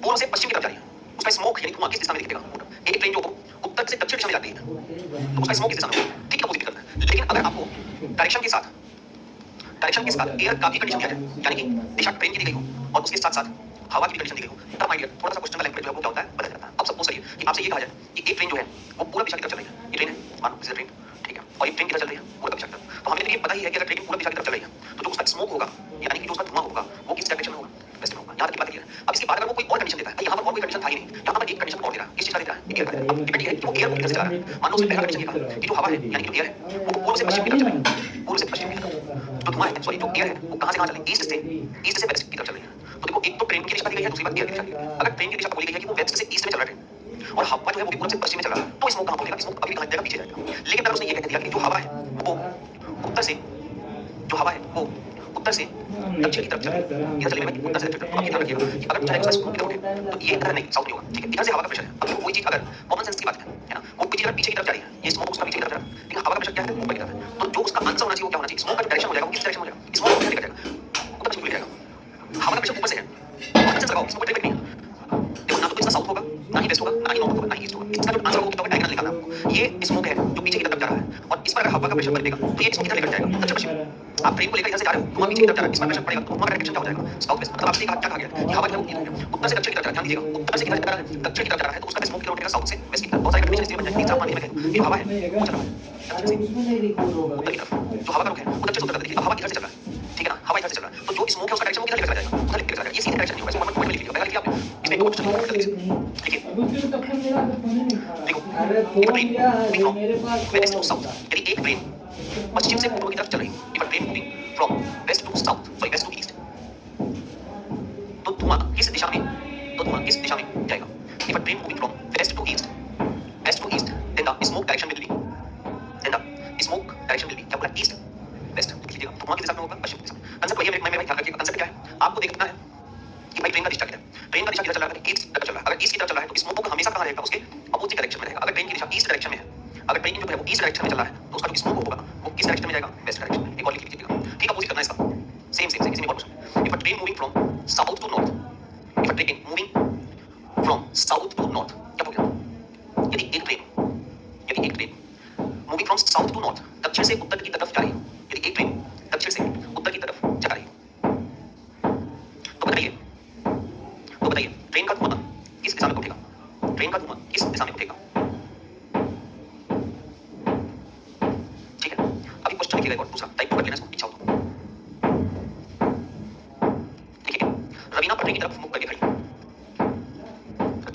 पूर्व से पश्चिम की तरफ जा रही है, उसका स्मोक यानी धुआं किस दिशा में दिखेगा? एक ट्रेन जो उत्तर से दक्षिण दिशा में जाती है तो उसका स्मोक किस दिशा में होगा? ठीक है, अपोजिट करना है। लेकिन अगर आपको डायरेक्शन के साथ एयर का भी कंडीशन दिया जाए, यानी कि दिशा ट्रेन की दी गई हो और उसके साथ साथ हवा की भी कंडीशन दी गई हो, तब माय डियर थोड़ा सा क्वेश्चन का लैंग्वेज जो है वो क्या होता है? बदल जाता है। अब सपोज करिए कि आपसे ये कहा जाए कि एक ट्रेन जो है वो पूरब दिशा की तरफ चल रही है। ये ट्रेन है, मानो दिस इज ट्रेन, ठीक है, और ये ट्रेन किधर चल रही है? पूरब दिशा की तरफ। तो हमें तो ये पता ही है कि अगर ट्रेन पूरब दिशा की तरफ चल रही है तो जो उसका स्मोक होगा यानी कि जो उसका धुआं होगा वो किस डायरेक्शन में होगा? वेस्ट में होगा। यहाँ तक की बात क्लियर है। अब इसके बाद अगर वो कोई और कंडीशन देता है, यहाँ पर और कोई कंडीशन था ही नहीं, यहाँ पर एक कंडीशन और दे रहा है। किस चीज का दे रहा है? एयर का। डिपेंड है कि वो एयर को किधर से चला रहा है। मान लो उसने पहला कंडीशन ये कहा कि जो हवा है यानी कि जो एयर है वो पूर्व से पश्चिम की तरफ चल रही है, पूर्व से पश्चिम की तरफ। जो धुआं है, सॉरी, जो एयर है वो कहां से कहां चल रही है? ईस्ट से वेस्ट की तरफ चल रही है। तो देखो, एक तो ट्रेन की दिशा दी गई है, दूसरी बात एयर की दिशा दी गई है। अगर ट्रेन की दिशा बोली गई है कि वो वेस्ट से ईस्ट में चल रहा है और हवा जो है वो भी पूर्व से पश्चिम में चल रहा है, तो स्मोक कहां पहुंचेगा? स्मोक अभी कहां जाएगा? पीछे जाएगा। लेकिन अगर उसने ये कह दिया कि जो हवा है वो उत्तर से, जो हवा है वो उत्तर से दक्षिण की तरफ चल रही है, इधर चलेगा उत्तर से दक्षिण। अब ध्यान रखिएगा कि अगर चाहे उसका स्मोक इधर उठे तो ये इधर नहीं, साउथ नहीं होगा, ठीक है। इधर से हवा का प्रेशर है। अब देखो कोई चीज अगर कॉमन सेंस की बात है ना, कोई चीज अगर पीछे की तरफ जा रही है, ये स्मोक उसका पीछे की तरफ जा रहा है, लेकिन हवा का प्रेशर क्या है? ऊपर की तरफ है। तो जो उसका आंसर होना चाहिए वो क्या होना चाहिए? स्मोक का डायरेक्शन हो जाएगा वो किस डायरेक्शन में हो जाएगा? स्मोक किधर निकल जाएगा? उत्तर पश्चिम को जाएगा। हवा का प्रेशर ऊपर से है, कॉमन सेंस लगाओ, इसमें कोई ट्रिक नहीं है। देखो, ना तो इसका साउथ होगा, ना ही वेस्ट होगा, ना ही नॉर्थ होगा, ना ही ईस्ट होगा। इसका जो आंसर होगा क्या होगा? डायगोनल निकालना आपको। ये स्मोक है जो पीछे की तरफ जा रहा है और इस पर अगर हवा का प्रेशर बढ़ेगा तो ये स्मोक किधर लेकर जाएगा? दक्षिण पश्चिम। आप ट्रेन को लेकर इधर से जा रहे हो, धुआं पीछे की तरफ जा रहा है, इस पर प्रेशर पड़ेगा तो धुआं का डायरेक्शन क्या हो जाएगा? South west. मतलब आपसे क्या कहा गया कि हवा जो है वो उत्तर से दक्षिण की तरफ जा रहा है। ध्यान दीजिएगा, उत्तर से किधर जा रहा है? दक्षिण की तरफ जा रहा है, तो उसका स्मोक किधर उठेगा? साउथ से वेस्ट की तरफ। बहुत सारे कंडीशन इसलिए बन जाएंगे। एग्जाम मान लीजिए मैं, ये हवा है वो चल रहा है दक्षिण से उत्तर की तरफ, जो हवा का रुख है वो दक्षिण से उत्तर की तरफ। देखिए अब हवा किधर से चल रहा है, ठीक है ना, हवा इधर से चल रहा है, तो जो स्मोक है उसका डायरेक्शन वो किधर लेकर जाएगा? उधर लेकर जाएगा। ये सीधी डायरेक्शन नहीं होगा। इसको पॉइंट में लिख लीजिए, पहले लिखिए आपने, इसमें एक क्वेश्चन लिखिए, देखिए देखो, train moving from west to south, यदि एक ट्रेन पश्चिम से पूर्व की तरफ चल रही है, if a train moving from west to south, sorry west to east, तो धुआं किस दिशा में, तो धुआं किस दिशा में जाएगा? If a train moving from west to east, then the smoke direction will be, क्या बोला? East west. लिख लीजिएगा, धुआं किस दिशा में होगा? पश्चिम दिशा में। कंसेप्ट वही है, मैं ध्यान रखिएगा। कंसेप्ट क्या है? आपको देखना है कि भाई ट्रेन का दिशा क्या है? ट्रेन का दिशा किधर चल रहा है? ईस्ट की तरफ चल रहा है। अगर ईस्ट की तरफ चल रहा है तो स्मोक हमेशा कहां रहेगा? उसके अपोजिट डायरेक्शन में रहेगा। अगर ट्रेन की दिशा ईस्ट डायरेक्शन में है, अगर ट्रेन जो है वो ईस्ट डायरेक्शन में चल रहा है तो उसका जो स्मोक होगा वो किस डायरेक्शन में जाएगा? वेस्ट डायरेक्शन में। एक और लिख लीजिएगा, ठीक है, अपोजिट करना है इसका। सेम इसी में question. If a train moving from south to north, if a train moving from south to north, क्या हो गया? यदि एक train moving from south to north, दक्षिण से उत्तर की तरफ जा रही है, यदि एक ट्रेन दक्षिण से उत्तर की तरफ जा रही है, तो बताइए ट्रेन का धुआं किस दिशा में उठेगा? ट्रेन का धुआं किस दिशा में उठेगा? ठीक है, अभी क्वेश्चन लिखिएगा एक और दूसरा, टाइप कर लेना इसको, इच्छा हो तो। देखिए, रवीना पटरी की तरफ मुख करके खड़ी है।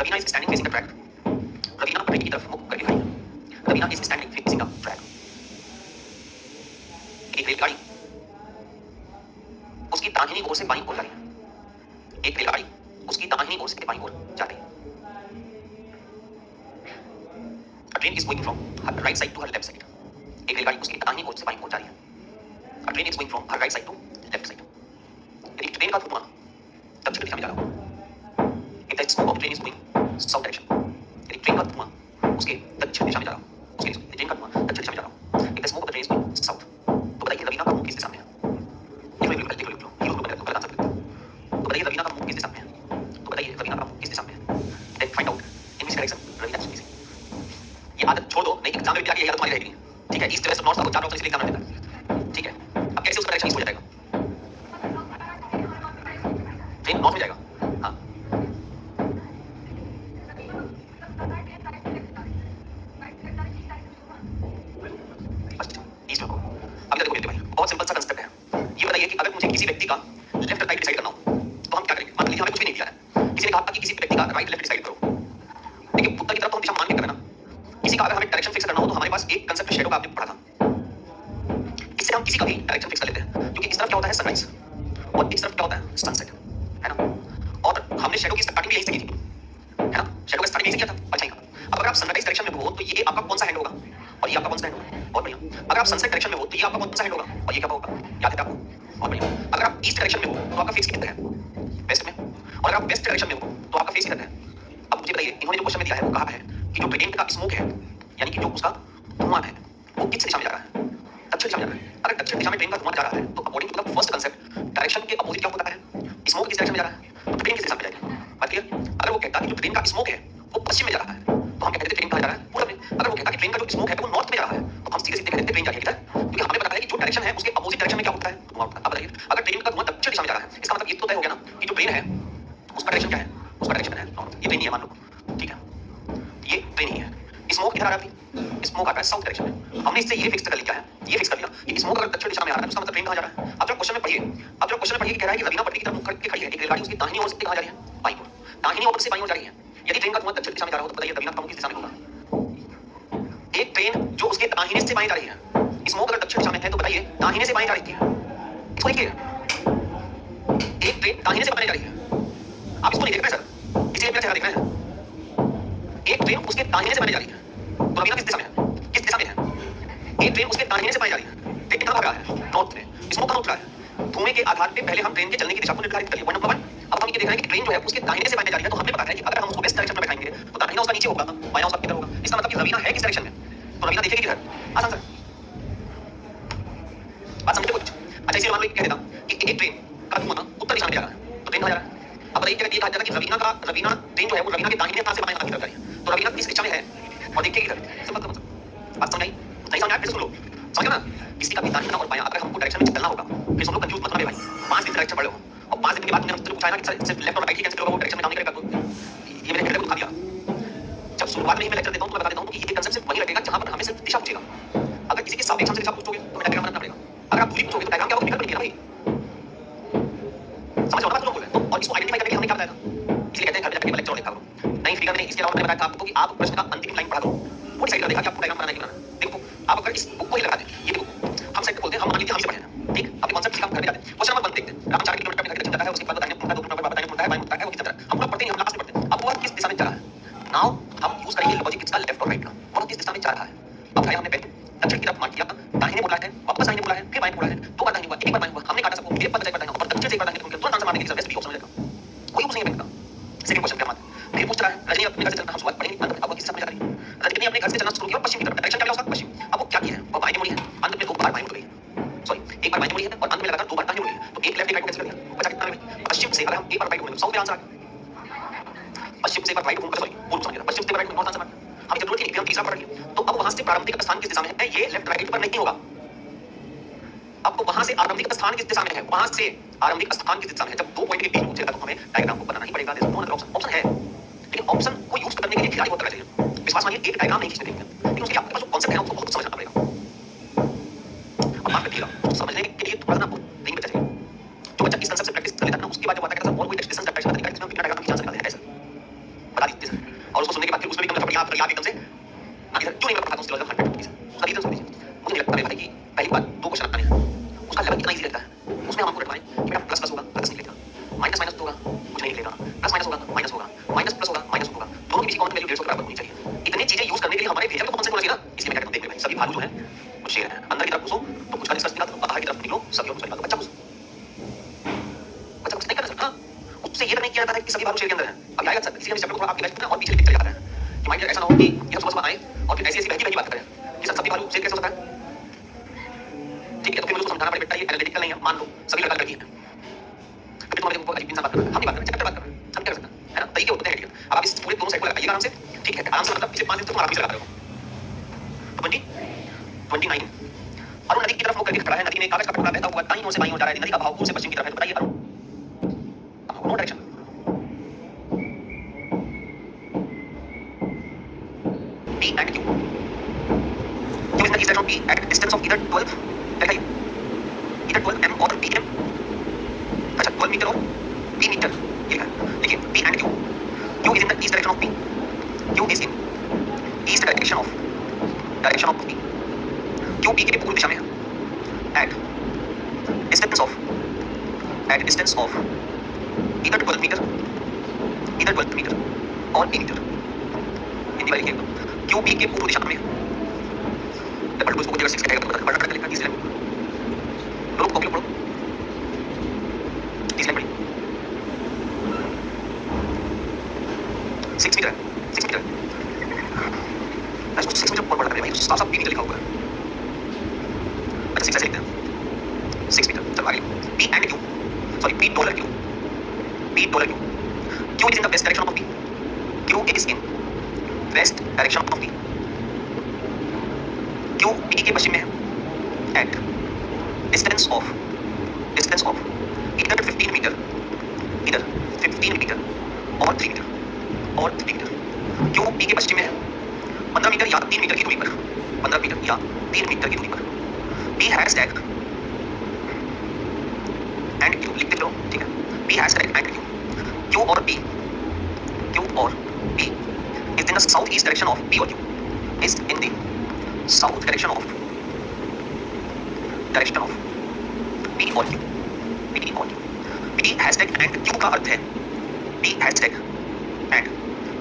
Raveena is standing facing the track. Raveena पटरी की तरफ मुख करके खड़ी है। Raveena is standing facing the track. एक रेलगाड़ी उसकी दाहिनी ओर से बाईं ओर जा रही है। एक रेलगाड़ी उसकी दाहिनी ओर से बाईं ओर जा रही है। A train is going from her right side to her left side. एक रेलगाड़ी उसकी दाहिनी ओर से बाईं ओर जा रही है। A train is going from her right side to left side. यदि ट्रेन का धुआं दक्षिण दिशा में जा रहा हो, if the smoke of the train is going south direction, यदि ट्रेन का धुआं उसके दक्षिण दिशा में जा रहा हो, उसके ट्रेन का धुआं दक्षिण दिशा में जा रहा हो, if the smoke of the train is going south, तो बताइए रवीना का मुंह किस दिशा में है? तो बताइए रवीना का मुंह किस दिशा में है? तो बताइए रवीना का मुंह किस दिशा में है? Then find out in which direction Raveena is facing. ये आदत छोड़ दो, नहीं एग्जाम में भी आके ये आदत तुम्हारी रहेगी, ठीक है। ईस्ट वेस्ट नॉर्थ साउथ चार ऑप्शन इसलिए एग्जाम में देता है, ठीक है। अब कैसे उसका डायरेक्शन ईस्ट हो जाएगा? ट्रेन नॉर्थ में जाएगा, हाँ। अच्छा, ईस्ट में को अभी देखो भाई, बहुत सिंपल सा कंसेप्ट है। ये बताइए कि अगर मुझे किसी व्यक्ति का लेफ्ट राइट डिसाइड करना हो तो हम क्या करेंगे? मान लीजिए हमें कुछ भी नहीं दिया है, किसी ने कहा कि किसी व्यक्ति का राइट लेफ्ट डिसाइड करो, देखिए उत्तर की तरफ तो हम दिशा मान के करना। किसी का अगर हमें डायरेक्शन फिक्स करना हो तो हमारे पास एक कंसेप्ट शैडो का आपने पढ़ा था, इससे हम किसी का भी डायरेक्शन फिक्स कर लेते हैं, क्योंकि इस तरफ क्या होता है? सनराइज, और इस तरफ क्या होता है? सनसेट, है ना। और हमने शैडो की स्टार्टिंग भी यही से की थी, है ना। शैडो का स्टार्टिंग यही से किया था, अच्छा ही। अब अगर सनराइज डायरेक्शन में हो तो ये आपका कौन सा हैंड होगा और ये आपका कौन सा हैंड होगा? बहुत बढ़िया। अगर आप सनसेट डायरेक्शन में हो तो ये आपका कौन सा हैंड होगा और ये क्या होगा? याद है आपको? बहुत बढ़िया। अगर आप ईस्ट डायरेक्शन में हो तो आपका फेस किधर है? वेस्ट में। और अगर आप वेस्ट डायरेक्शन में हो तो आपका फेस किधर है? अब मुझे बताइए, इन्होंने जो क्वेश्चन में दिया है वो कहा है कि जो ग्रेडिएंट का स्मोक है, यानी कि जो उसका धुआं है, वो किस दिशा में जा रहा है? दक्षिण दिशा में जा रहा है। अगर दक्षिण दिशा में ट्रेन का धुआं जा रहा है तो according to the first concept direction के अपोजिट क्या होता है? स्मोक किस डायरेक्शन में जा रहा है तो ट्रेन किस दिशा में जाएगी? बात क्लियर? अगर वो कहता है कि जो ट्रेन का स्मोक है वो पश्चिम में जा रहा है तो हम कहते हैं ट्रेन कहाँ जा रहा है? पूरब में। अगर वो कहता है कि ट्रेन का जो स्मोक है वो नॉर्थ में जा रहा है तो हम सीधे सीधे कहते हैं ट्रेन जा रही है किधर? क्योंकि हमें पता है कि जो डायरेक्शन है उसके अपोजिट डायरेक्शन में क्या होता है? धुआं होता है। अब बताइए, अगर ट्रेन का धुआं दक्षिण दिशा में जा रहा है इसका मतलब ये तो तय हो गया ना कि जो ट्रेन है उसका डायरेक्शन क्या है? उसका डायरेक्शन है नॉर्थ। ये ट्रेन ही है मान लो, ठीक है, ये ट्रेन ही है। स्मोक इधर आ रहा है, स्मोक आ रहा है साउथ डायरेक्शन में। हमने इससे ये फिक्स कर लिया है, ये फिक्स कर लिया कि स्मोक अगर दक्षिण दिशा में आ रहा है तो उसका मतलब ट्रेन कहाँ जा रहा है? अब जब क्वेश्चन में पढ़िए, अब जब क्वेश्चन में पढ़िए कि कह रहा है कि रवीना पटरी की तरफ मुख करके खड़ी है, एक रेलगाड़ी उसकी दाहिनी ओर से कहाँ जा रही है? बाईं ओर। दाहिनी ओर से बाईं ओर जा रही है। यदि ट्रेन का धुआं दक्षिण दिशा में जा रहा हो तो बताइए रवीना का मुख किस दिशा में होगा? एक ट्रेन जो उसके दाहिने से बाएं जा रही है, स्मोक अगर दक्षिण दिशा में है तो बताइए दाहिने से बाएं जा रही है। इसको देखिए, एक ट्रेन दाहिने से बाएं जा रही है। आप इसको नहीं देख रहे सर, इसलिए मेरा चेहरा देख रहे हैं। एक ट्रेन उसके दाहिने से बाएं जा रही है तो रवीना किस दिशा में है? किस दिशा में है? एक ट्रेन उसके दाहिने से बाएं जा रही है, ट्रेन कहाँ भाग रहा है? नॉर्थ में। स्मोक कहाँ उठ रहा है? धुएं के आधार पे पहले हम ट्रेन के चलने की दिशा को निर्धारित करिए, पॉइंट नंबर 1। अब हम ये देख रहे हैं कि ट्रेन जो है उसके दाहिने से बाएं जा रही है तो हमें पता है कि अगर हम उसको वेस्ट डायरेक्शन में बैठाएंगे तो दाहिना उसका नीचे होगा, बायां उसका किधर होगा? इसका मतलब कि रवीना है किस डायरेक्शन में? तो रवीना देखेगी किधर? आसान सर, बात समझते कुछ? अच्छा इसे मान लो कह देता कि एक ट्रेन का धुआं उत्तर दिशा में जा रहा है तो ट्रेन कहाँ जा रहा है? अब बताइए क्या कहा जाता है कि रवीना ट्रेन जो है वो रवीना के दाहिने हाथ से बाएं हाथ की तरफ जा रही है तो रवीना किस दिशा में है और देखिए किधर? सिंपल सा बात समझ आई? नहीं समझ आया फिर सुन लो, समझ ना? किसी का भी दाहिना और बायां अगर हमको डायरेक्शन में चलना होगा फिर सुन लो, कंफ्यूज मत होना भाई। 5 दिन डायरेक्शन पढ़े हो और 5 दिन के बाद तुमने हमसे पूछा है ना कि सिर्फ लेफ्ट और राइट ही कैसे करोगे, वो डायरेक्शन में काम नहीं करेगा तो ये मैंने हेडर को दिखा दिया। जब शुरुआत में ही मैं लेक्चर देता हूं तो मैं बता देता हूं कि ये कंसेप्ट सिर्फ वही लगेगा जहां पर हमें सिर्फ दिशा पूछेगा। अगर किसी के सापेक्ष हमसे दिशा पूछोगे तो मैं डायग्राम बनाना पड़ेगा। अगर आप दूरी पूछोगे तो डायग्राम क्या होगा? विकल्प नहीं है भाई, समझ रहे हो ना बात? लोग तो और इसको आइडेंटिफाई करने के हमने क्या बताया था, इसलिए कहते हैं घर में जाकर लेक्चर लिखा करो। नहीं फिगर में इसके अलावा मैंने बताया था आपको कि आप प्रश्न का अंतिम लाइन पढ़ा करो, वो डिसाइड कर देगा कि आपको डायग्राम बनाना है कि बनाना। देखो आप अगर इस बुक को ही लगा दें, ये देखो हम सेट बोलते हैं, हम मान लीजिए हमसे पढ़े हैं, ठीक, अपने कॉन्सेप्ट सीखा, घर में जाते हैं। क्वेश्चन नंबर 1 देखते हैं, राम 4 किलोमीटर पे जाता है, उसके बाद दाहिने मुड़ता है, 2 किलोमीटर बाद दाहिने मुड़ता है, बाएं मुड़ता है, वो किस तरह हम लोग पढ़ते हैं, हम लास्ट में पढ़ते हैं। अब वो किस दिशा में जा रहा है? नाउ हम यूज करेंगे लॉजिक इसका लेफ्ट और राइट का, और किस दिशा में जा रहा है? अब उठाया हमने पेन, दक्षिण की तरफ मार्क किया, दाहिने मुड़ा है, वापस दाहिने मुड़ा है, फिर बाएं मुड़ा है, 2 बार दाहिने हुआ, 1 बार बाएं हुआ, हमने काटा सबको, एक बार बचा और दक्षिण से एक बार दाहिने तुरंत आंसर मारने के लिए वेस्ट भी ऑप्शन मिलेगा, कोई ऑप्शन नहीं मिलेगा। सेकंड क्वेश्चन क्या मानते? फिर पूछ रहा है रजनी अपने घर से चलना, हम शुरुआत पढ़ेंगे, अंत में अब किस दिशा में जा रही है? रजनी ने अपने घर से चलना शुरू किया पश्चिम की तरफ, डायरेक्शन क्या मिला उसका? पश्चिम। अब वो क्या किया है? वो बाएं मुड़ी है, अंत में 2 बार बाएं मुड़ गई, सॉरी 1 बार बाएं मुड़ी है और अंत में लगातार 2 बार दाहिने मुड़ी है, तो एक लेफ्ट एक राइट कैंसिल कर दिया, बचा कितना में? पश्चिम से अगर हम एक बार राइट मुड़ेंगे साउथ में आंसर आ गया। पश्चिम से एक बार राइट मुड़कर, सॉरी पूर्व समझ गया, पश्चिम से राइट नॉर्थ आंसर आ गया। हमें जरूरत ही नहीं, हम तीसरा पढ़ लिए। तो अब वहां से प्रारंभिक स्थान किस दिशा में है? ये लेफ्ट राइट पर नहीं होगा। अब वहां से आरंभिक स्थान किस दिशा में है? वहां से आरंभिक स्थान किस दिशा में है? जब 2 पॉइंट के बीच पूछेगा तो हमें डायग्राम को बनाना ही पड़ेगा। There is no other option, option है लेकिन ऑप्शन को यूज करने के लिए खिलाड़ी बहुत तरह चाहिए। विश्वास मानिए एक डायग्राम नहीं खींचने देंगे, लेकिन उसके लिए आपके पास जो कांसेप्ट है उसको बहुत समझना पड़ेगा। अब बात करिएगा, समझने के लिए थोड़ा सा आपको नहीं बचा चाहिए। जो बच्चा इस कांसेप्ट से प्रैक्टिस कर लेता है ना, उसके बाद जब आता है कि सर और कोई टेक्स्ट डिस्टेंस डायरेक्शन का तरीका है जिसमें बिना डायग्राम की आंसर निकालते हैं, ऐसा बता दीजिए सर। और उसको सुनने के बाद फिर उसमें भी एकदम थपड़ी याद एकदम से ना, इधर क्यों नहीं मैं पढ़ाता हूं उसके बाद 100% उसका रीजन सुन लीजिए। मुझे नहीं लगता भाई कि पहली बात 2 क्वेश्चन आने हैं, उसका लेवल कितना इजी रहता है, उसमें हम आपको रटवाएं कि बेटा प्लस प्लस होगा, प्लस निकलेगा, माइनस माइनस होगा, कुछ नहीं निकलेगा, प्लस माइनस होगा, माइनस होगा, माइनस प्लस होगा, माइनस होगा, दोनों की बीच की कॉमन वैल्यू 150 के बराबर होनी चाहिए। इतनी चीजें यूज करने के लिए हमारे भेजल को कॉमन सेंस होना चाहिए ना, इसलिए मैं कहता हूं देख ले भाई, सभी भालू जो है वो शेर है, अंदर की तरफ घुसो तो कुछ का डिस्कस निकालो, बाहर की तरफ निकलो सभी और कुछ निकालो। बच्चा कुछ नहीं कर सकता, उससे ये नहीं किया जाता है कि सभी भालू शेर के अंदर है। अब आएगा सर, इसलिए हम इस चैप्टर को थोड़ा आपकी लाइफ में और पीछे लेके चले जाते हैं कि माइंड ऐसा ना हो कि ये सुबह सुबह आए और फिर ऐसी ऐसी बहकी बात करें कि सर सभी भालू शेर कैसे हो सकता है? ठीक है, तो फिर मुझे समझाना पड़ेगा बेटा ये एनालिटिकल नहीं है, मान लो सभी लड़का लड़की है, फिर तुम्हारे को अजीब इंसान बात कर रहा है, हम नहीं बात कर रहे, चैप्टर बात कर रहे हैं, हम क्या कर सकते हैं, है ना? तरीके होते हैं है। अब आप इस पूरे दोनों साइड को लगाइएगा आराम से, ठीक है, आराम से मतलब पिछले 5 दिन तक आराम से लगा रहे हो। 29 अरुण नदी की तरफ मुख करके खड़ा है, नदी में कागज का टुकड़ा बहता हुआ दाईं ओर से बाईं ओर जा रहा है, नदी का बहाव पूर्व से पश्चिम की तरफ है, तो बताइए Arun no direction P and Q. Q is in the east direction of P at a distance of either 12 बताइए either 12 m और p m, अच्छा 12 मीटर और p मीटर, ये है। देखिए P and Q, Q is in the east direction of P, Q is in east direction of P, Q P के पूर्व दिशा में है at distance of either 12 metre और p मीटर, हिंदी वाली लिखिए क्यू बी के पूर्व दिशा में डबल टू इसको जगह 6 रहेगा तो बड़ा करके लिखना तीसरी लाइन लोग कॉपी पढ़ो तीसरी लाइन पढ़ी 6 मीटर 6 मीटर इसको 6 मीटर बहुत बड़ा है भाई साफ साफ बी मीटर लिखा हुआ है अच्छा 6 ऐसे लिखते हैं 6 मीटर चलो आगे B and Q sorry B dollar Q Q is in the west direction of B Q is in west direction of B Q B के पश्चिम में है एट डिस्टेंस ऑफ इधर 15 मीटर और 3 मीटर क्यू बी के पश्चिम में है 15 मीटर या 3 मीटर की दूरी पर 15 मीटर या 3 मीटर की दूरी पर बी हैशटैग एंड क्यू लिखते चलो ठीक है बी हैशटैग एंड क्यू और B is in the southeast direction of B or Q is in the south direction of B or Q B hashtag and Q का अर्थ है B hashtag and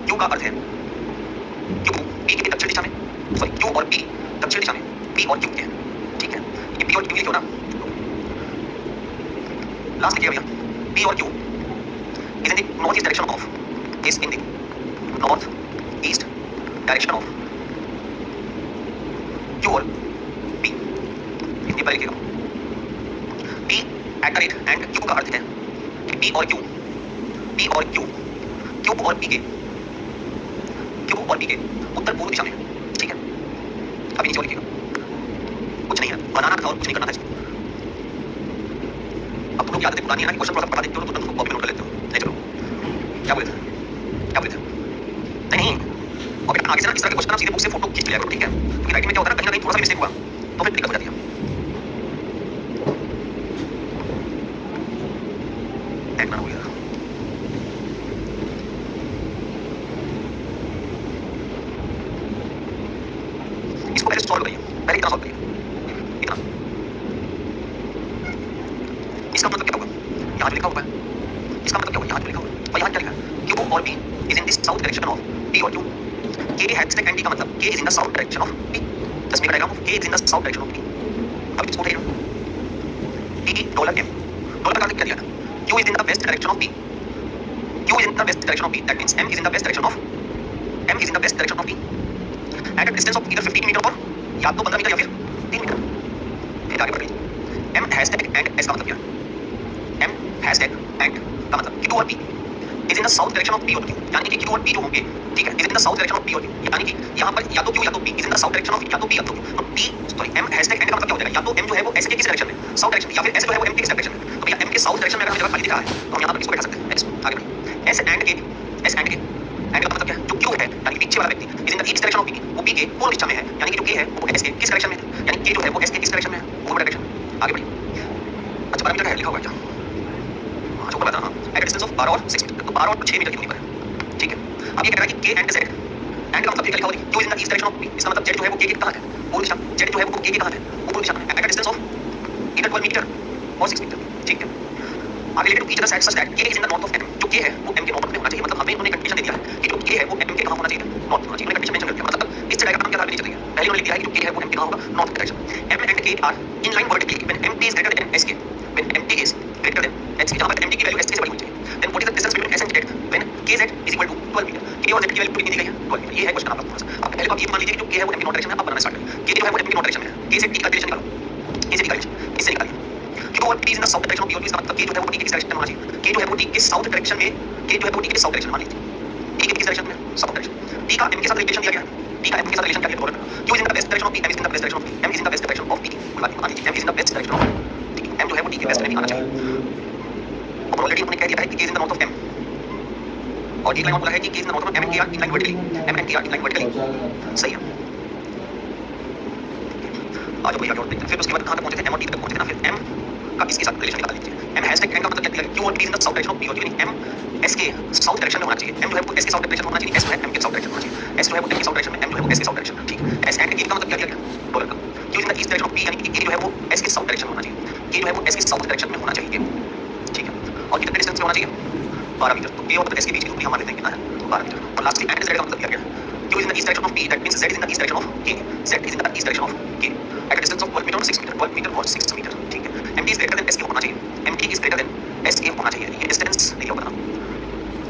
Q का अर्थ है Q B के दक्षिण दिशा में sorry Q और B दक्षिण दिशा में B और Q के हैं ठीक है ये B और Q लिखो ना लास्ट लिखिए भैया B और Q is in the northeast direction of Q और B इनके पहले लिखिएगा B at the rate and Q का अर्थ है कि B और Q और B के उत्तर पूर्व दिशा में ठीक है अभी नीचे और लिखिएगा कुछ नहीं है बनाना था और कुछ नहीं करना था इसको अब तुम लोग याद है पुरानी है ना कि क्वेश्चन थोड़ा सा पढ़ा देते हो तो तुम कॉपी नोट कर लेते हो नहीं चलो क्या बोले थे नहीं और बेटा आगे से ना इस तरह के क्वेश्चन आप सीधे बुक से फोटो खींच लिया करो ठीक है क्योंकि राइटिंग में क्या होता है ना कहीं ना कहीं थोड़ा सा मिस्टेक हुआ तो फिर दिक्कत हो जाती है देखना हो गया इसको पहले सॉल्व करिए पहले इतना सॉल्व करिए इतना इसका मतलब क्या होगा यहाँ जो लिखा हुआ है इसका मतलब क्या होगा यहाँ जो लिखा हुआ है और यहाँ क्या लिखा है Q और B is in the south direction of B or Q K hashtag and D का मतलब K is in the south direction of B just make diagram of K is in the south direction of B अब इसको उठाइए D dollar M dollar का क्या दिया था Q is in the west direction of B that means M is in the west direction of B at a distance of either 15 metre और या तो 15 मीटर या फिर 3 मीटर फिर आगे बढ़िए M हैशटैग एंड S का मतलब क्या M हैशटैग एंड का मतलब Q और B is in the south direction of B or Q यानी कि Q और B जो होंगे ठीक है is in the south direction of B or Q यानी कि यहाँ पर या तो Q या तो B is in the south direction of या तो B या तो Q तो B sorry M hashtag and का मतलब क्या हो जाएगा या तो M जो है वो S के किस डायरेक्शन में साउथ डायरेक्शन या फिर S जो है वो M के किस डायरेक्शन में तो भैया M के साउथ डायरेक्शन में अगर हमें जगह खाली दिखा है तो हम यहाँ पर इसको बैठा सकते हैं इसको आगे बढ़िए S एंड के एंड का मतलब क्या है जो Q है यानी पीछे वाला व्यक्ति is in the east direction of B वो B के पूर्व दिशा में है यानी कि जो K है वो S के किस डायरेक्शन में है यानी K जो है वो S के किस डायरेक्शन में है पूर्व डायरेक्शन आगे बढ़िए अच्छा 12 मीटर है लिखा हुआ है क्या हां जो ऊपर बता हां एट डिस्टेंस ऑफ 12 और 6 मीटर तो 12 और 6 मीटर की दूरी पर है ठीक है अब ये कह रहा है कि K एंड Z एंड का मतलब क्या लिखा हुआ है Q is in the east direction of B इसका मतलब Z जो है वो K के कहां है पूर्व दिशा Z जो है वो K के कहां है पूर्व दिशा में at distance of either 12 metre और 6 मीटर ठीक है आगे लेके to each other side such that K is in the north of M जो K है वो M के नॉर्थ में होना चाहिए मतलब हमें उन्होंने कंडीशन दे दिया है कि जो K है वो M के कहां होना चाहिए नॉर्थ होना चाहिए उन्होंने कंडीशन मेंशन कर दिया मतलब इस डायग्राम के आधार पर नीचे चाहिए पहले उन्होंने लिख दिया है कि जो K है वो M के कहां होगा north direction M and K are in line vertically when MT is greater than SK when MT is greater than SK जहां पर MT की वैल्यू SK से बड़ी होनी चाहिए then what is the distance between S and Z when KZ is equal to 12 metre K और Z की value कितनी दी गई है 12 मीटर ये है क्वेश्चन आपका थोड़ा सा अब पहले आप ये मान लीजिए कि जो K है वो M के नॉर्थ डायरेक्शन में आप बनाना स्टार्ट करें K जो है वो M के नॉर्थ डायरेक्शन में है K से T का रिलेशन निकालो K से T का रिलेशन इससे निकालिए Q और P is in the south direction of B और Q इसका मतलब K जो है वो T के किस डायरेक्शन में होना चाहिए K जो है वो T के साउथ डायरेक्शन में K जो है वो T के साउथ डायरेक्शन मान लीजिए T के किस डायरेक्शन में साउथ डायरेक्शन T का M के साथ रिलेशन दिया गया T का M के साथ रिलेशन क्या दिया बोलो Q is in the west direction of B M is in the west direction of B M is in the west direction of B मान लीजिए M is in the west direction of T M जो है वो T के waste में भी आना चाहिए और ऑलरेडी हमने कह दिया है कि K is in the north of M और एक लाइन और बोला है कि K is in the north of M and K are inclined vertically M and K are inclined vertically सही है आज कोई आगे और देखते हैं फिर उसके बाद कहां तक पहुंचे थे M और T तक पहुंचे थे ना फिर M का इसके साथ रिलेशन निकाल लीजिए M हैशटैग एंड का मतलब क्या दिया Q और P is in the south direction of B और M S के साउथ डायरेक्शन में होना चाहिए M जो है वो S के साउथ डायरेक्शन में होना चाहिए S जो है M के साउथ डायरेक्शन में होना चाहिए S जो है वो M के साउथ डायरेक्शन में M जो है वो S के साउथ डायरेक्शन ठीक S एंड K का मतलब क्या दिया गया डॉलर का Q is in the east direction of B यानी कि K जो है वो S के साउथ डायरेक्शन में होना चाहिए K जो है वो S के साउथ डायरेक्शन में होना चाहिए ठीक है और कितने डिस्टेंस में होना चाहिए 12 मीटर तो K और S के बीच की दूरी हम मान लेते हैं कितना है 12 मीटर और लास्टली एंड Z का मतलब दिया गया Q Q is in the east direction of P. That means Z is in the east direction of K. Z is in the east direction of K. At a distance of 12 meter or 6 meter, 12 meter or 6 meter. ठीक है. MT is greater than SK होना चाहिए. MT is greater than SK होना चाहिए. ये distance लिखा होगा ना.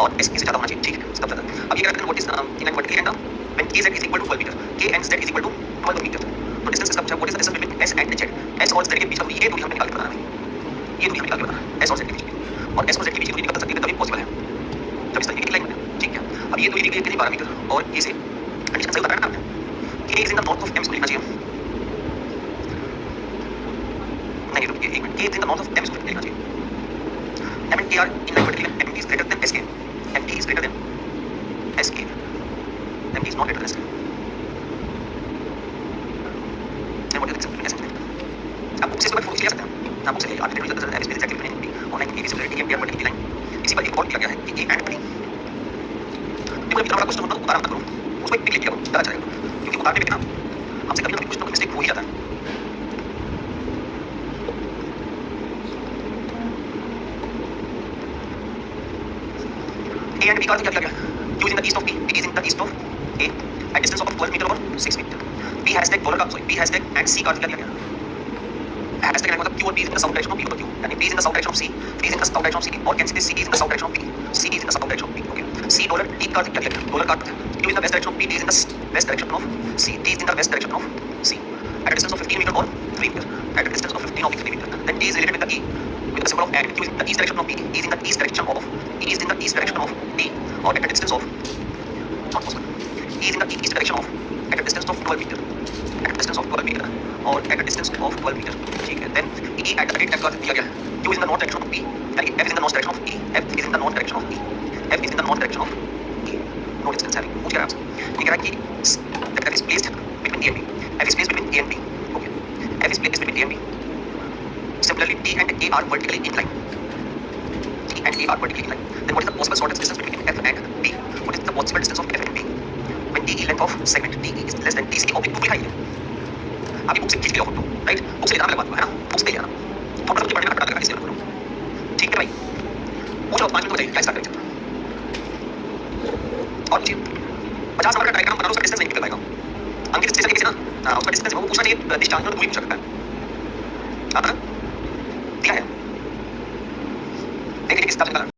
और SK से ज़्यादा होना चाहिए. ठीक है. सब ज़्यादा. अब ये कहते हैं what is in vertically and when KZ is equal to 12 meter. K and Z is equal to 12 meter. तो डिस्टेंस इसका पूछा what is the distance between S and Z. S और Z के बीच का ये दूरी हमें निकाल के बताना है. ये दूरी हमें निकाल के बताना है. S और Z के बीच की. और S और Z के बीच की दूरी निकाल सकते हैं तभी पॉसिबल है. जब इस तरीके की लाइन बने. ठीक है. अब ये दूरी निकली कितनी 12 मीटर और ये से कंडीशन सही बताया ना आपने. K is in the north of M इसको लिखना चाहिए. नहीं रुकिए एक minute. K is in the north of M इसको लिखना चाहिए. M and K are in line vertically. MT is greater than SK. MT is greater than SK. MT is not greater than SK. Then what is the difference between S and Z? आप book से इसके बाद photo ले सकते हैं. आप book से article result result average exactly between MT और 9 KV similarity ampere vertical line. इसी पर एक और दिया गया है कि A and B. देखो जब इतना बड़ा क्वेश्चन होता है उतारा मत करो. उसको एक पिक लिख दिया करो. ज़्यादा अच्छा रहेगा. क्योंकि उतारने में भी ना हमसे कभी ना कभी कुछ ना कुछ मिस्टेक हो ही जाता है. A and B का अर्थ क्या दिया गया? Q is in the east of P. P is in the east of A. At distance of 12 meter or 6 meter. P hashtag dollar का P hashtag and C का अर्थ क्या दिया गया? Hashtag का मतलब Q और P is in the south direction of P और Q. यानी P is in the south direction of C. P is in the south direction of C. और cancel C is in the south direction of P. C is in the south direction of P. Okay. C dollar D का अर्थ क्या दिया गया? Dollar का अर्थ Q is in the west direction of P. D is in the west direction of C. D is in the west direction of C. At a distance of 15 meter or 3 meter. At a distance of 15 or 3 meter. Then D is related with the E. With the symbol of and. Q is in the east direction of P. E is in the east direction of E is in the east direction of D. Or at a distance of not possible. E is in the east direction of at a distance of 12 meter. At a distance of 12 meter. Or at a distance of 12 meter. ठीक है. Then E at the rate का दिया गया. Q is in the north direction of P. यानी F is in the north direction of E. F is in the north direction of E. F is in the north direction of E. No distance having. पूछ क्या है आपसे? ये कह रहा है कि that is placed between A and B. F is placed between A and B. Okay. F is placed between A and B. Similarly, D and A are vertically inclined. D and A are vertically inclined. Then what is the possible shortest distance between F and B? What is the possible distance of F and B? When DE length of segment DE is less than DC of book लिखाई है. आप ये book से खींच के लो photo. Right. Book से लेना मैं बात है ना. बुक से ले आना. फोटो सबके पढ़ने में पढ़ा लगा इसलिए करो. ठीक है भाई. पूछो 5 मिनट हो जाएंगे. क्या स्टार्ट करें? और पूछिए. 50 नंबर का ट्राई करना बना लो. उसका डिस्टेंस नहीं निकल पाएगा. अंकित स्टेशन के किसी ना उसका डिस्टेंस वो पूछना चाहिए. डिस्टेंस में दूरी पूछ सकता है. आता है. दिया है. देखिए किस तरह से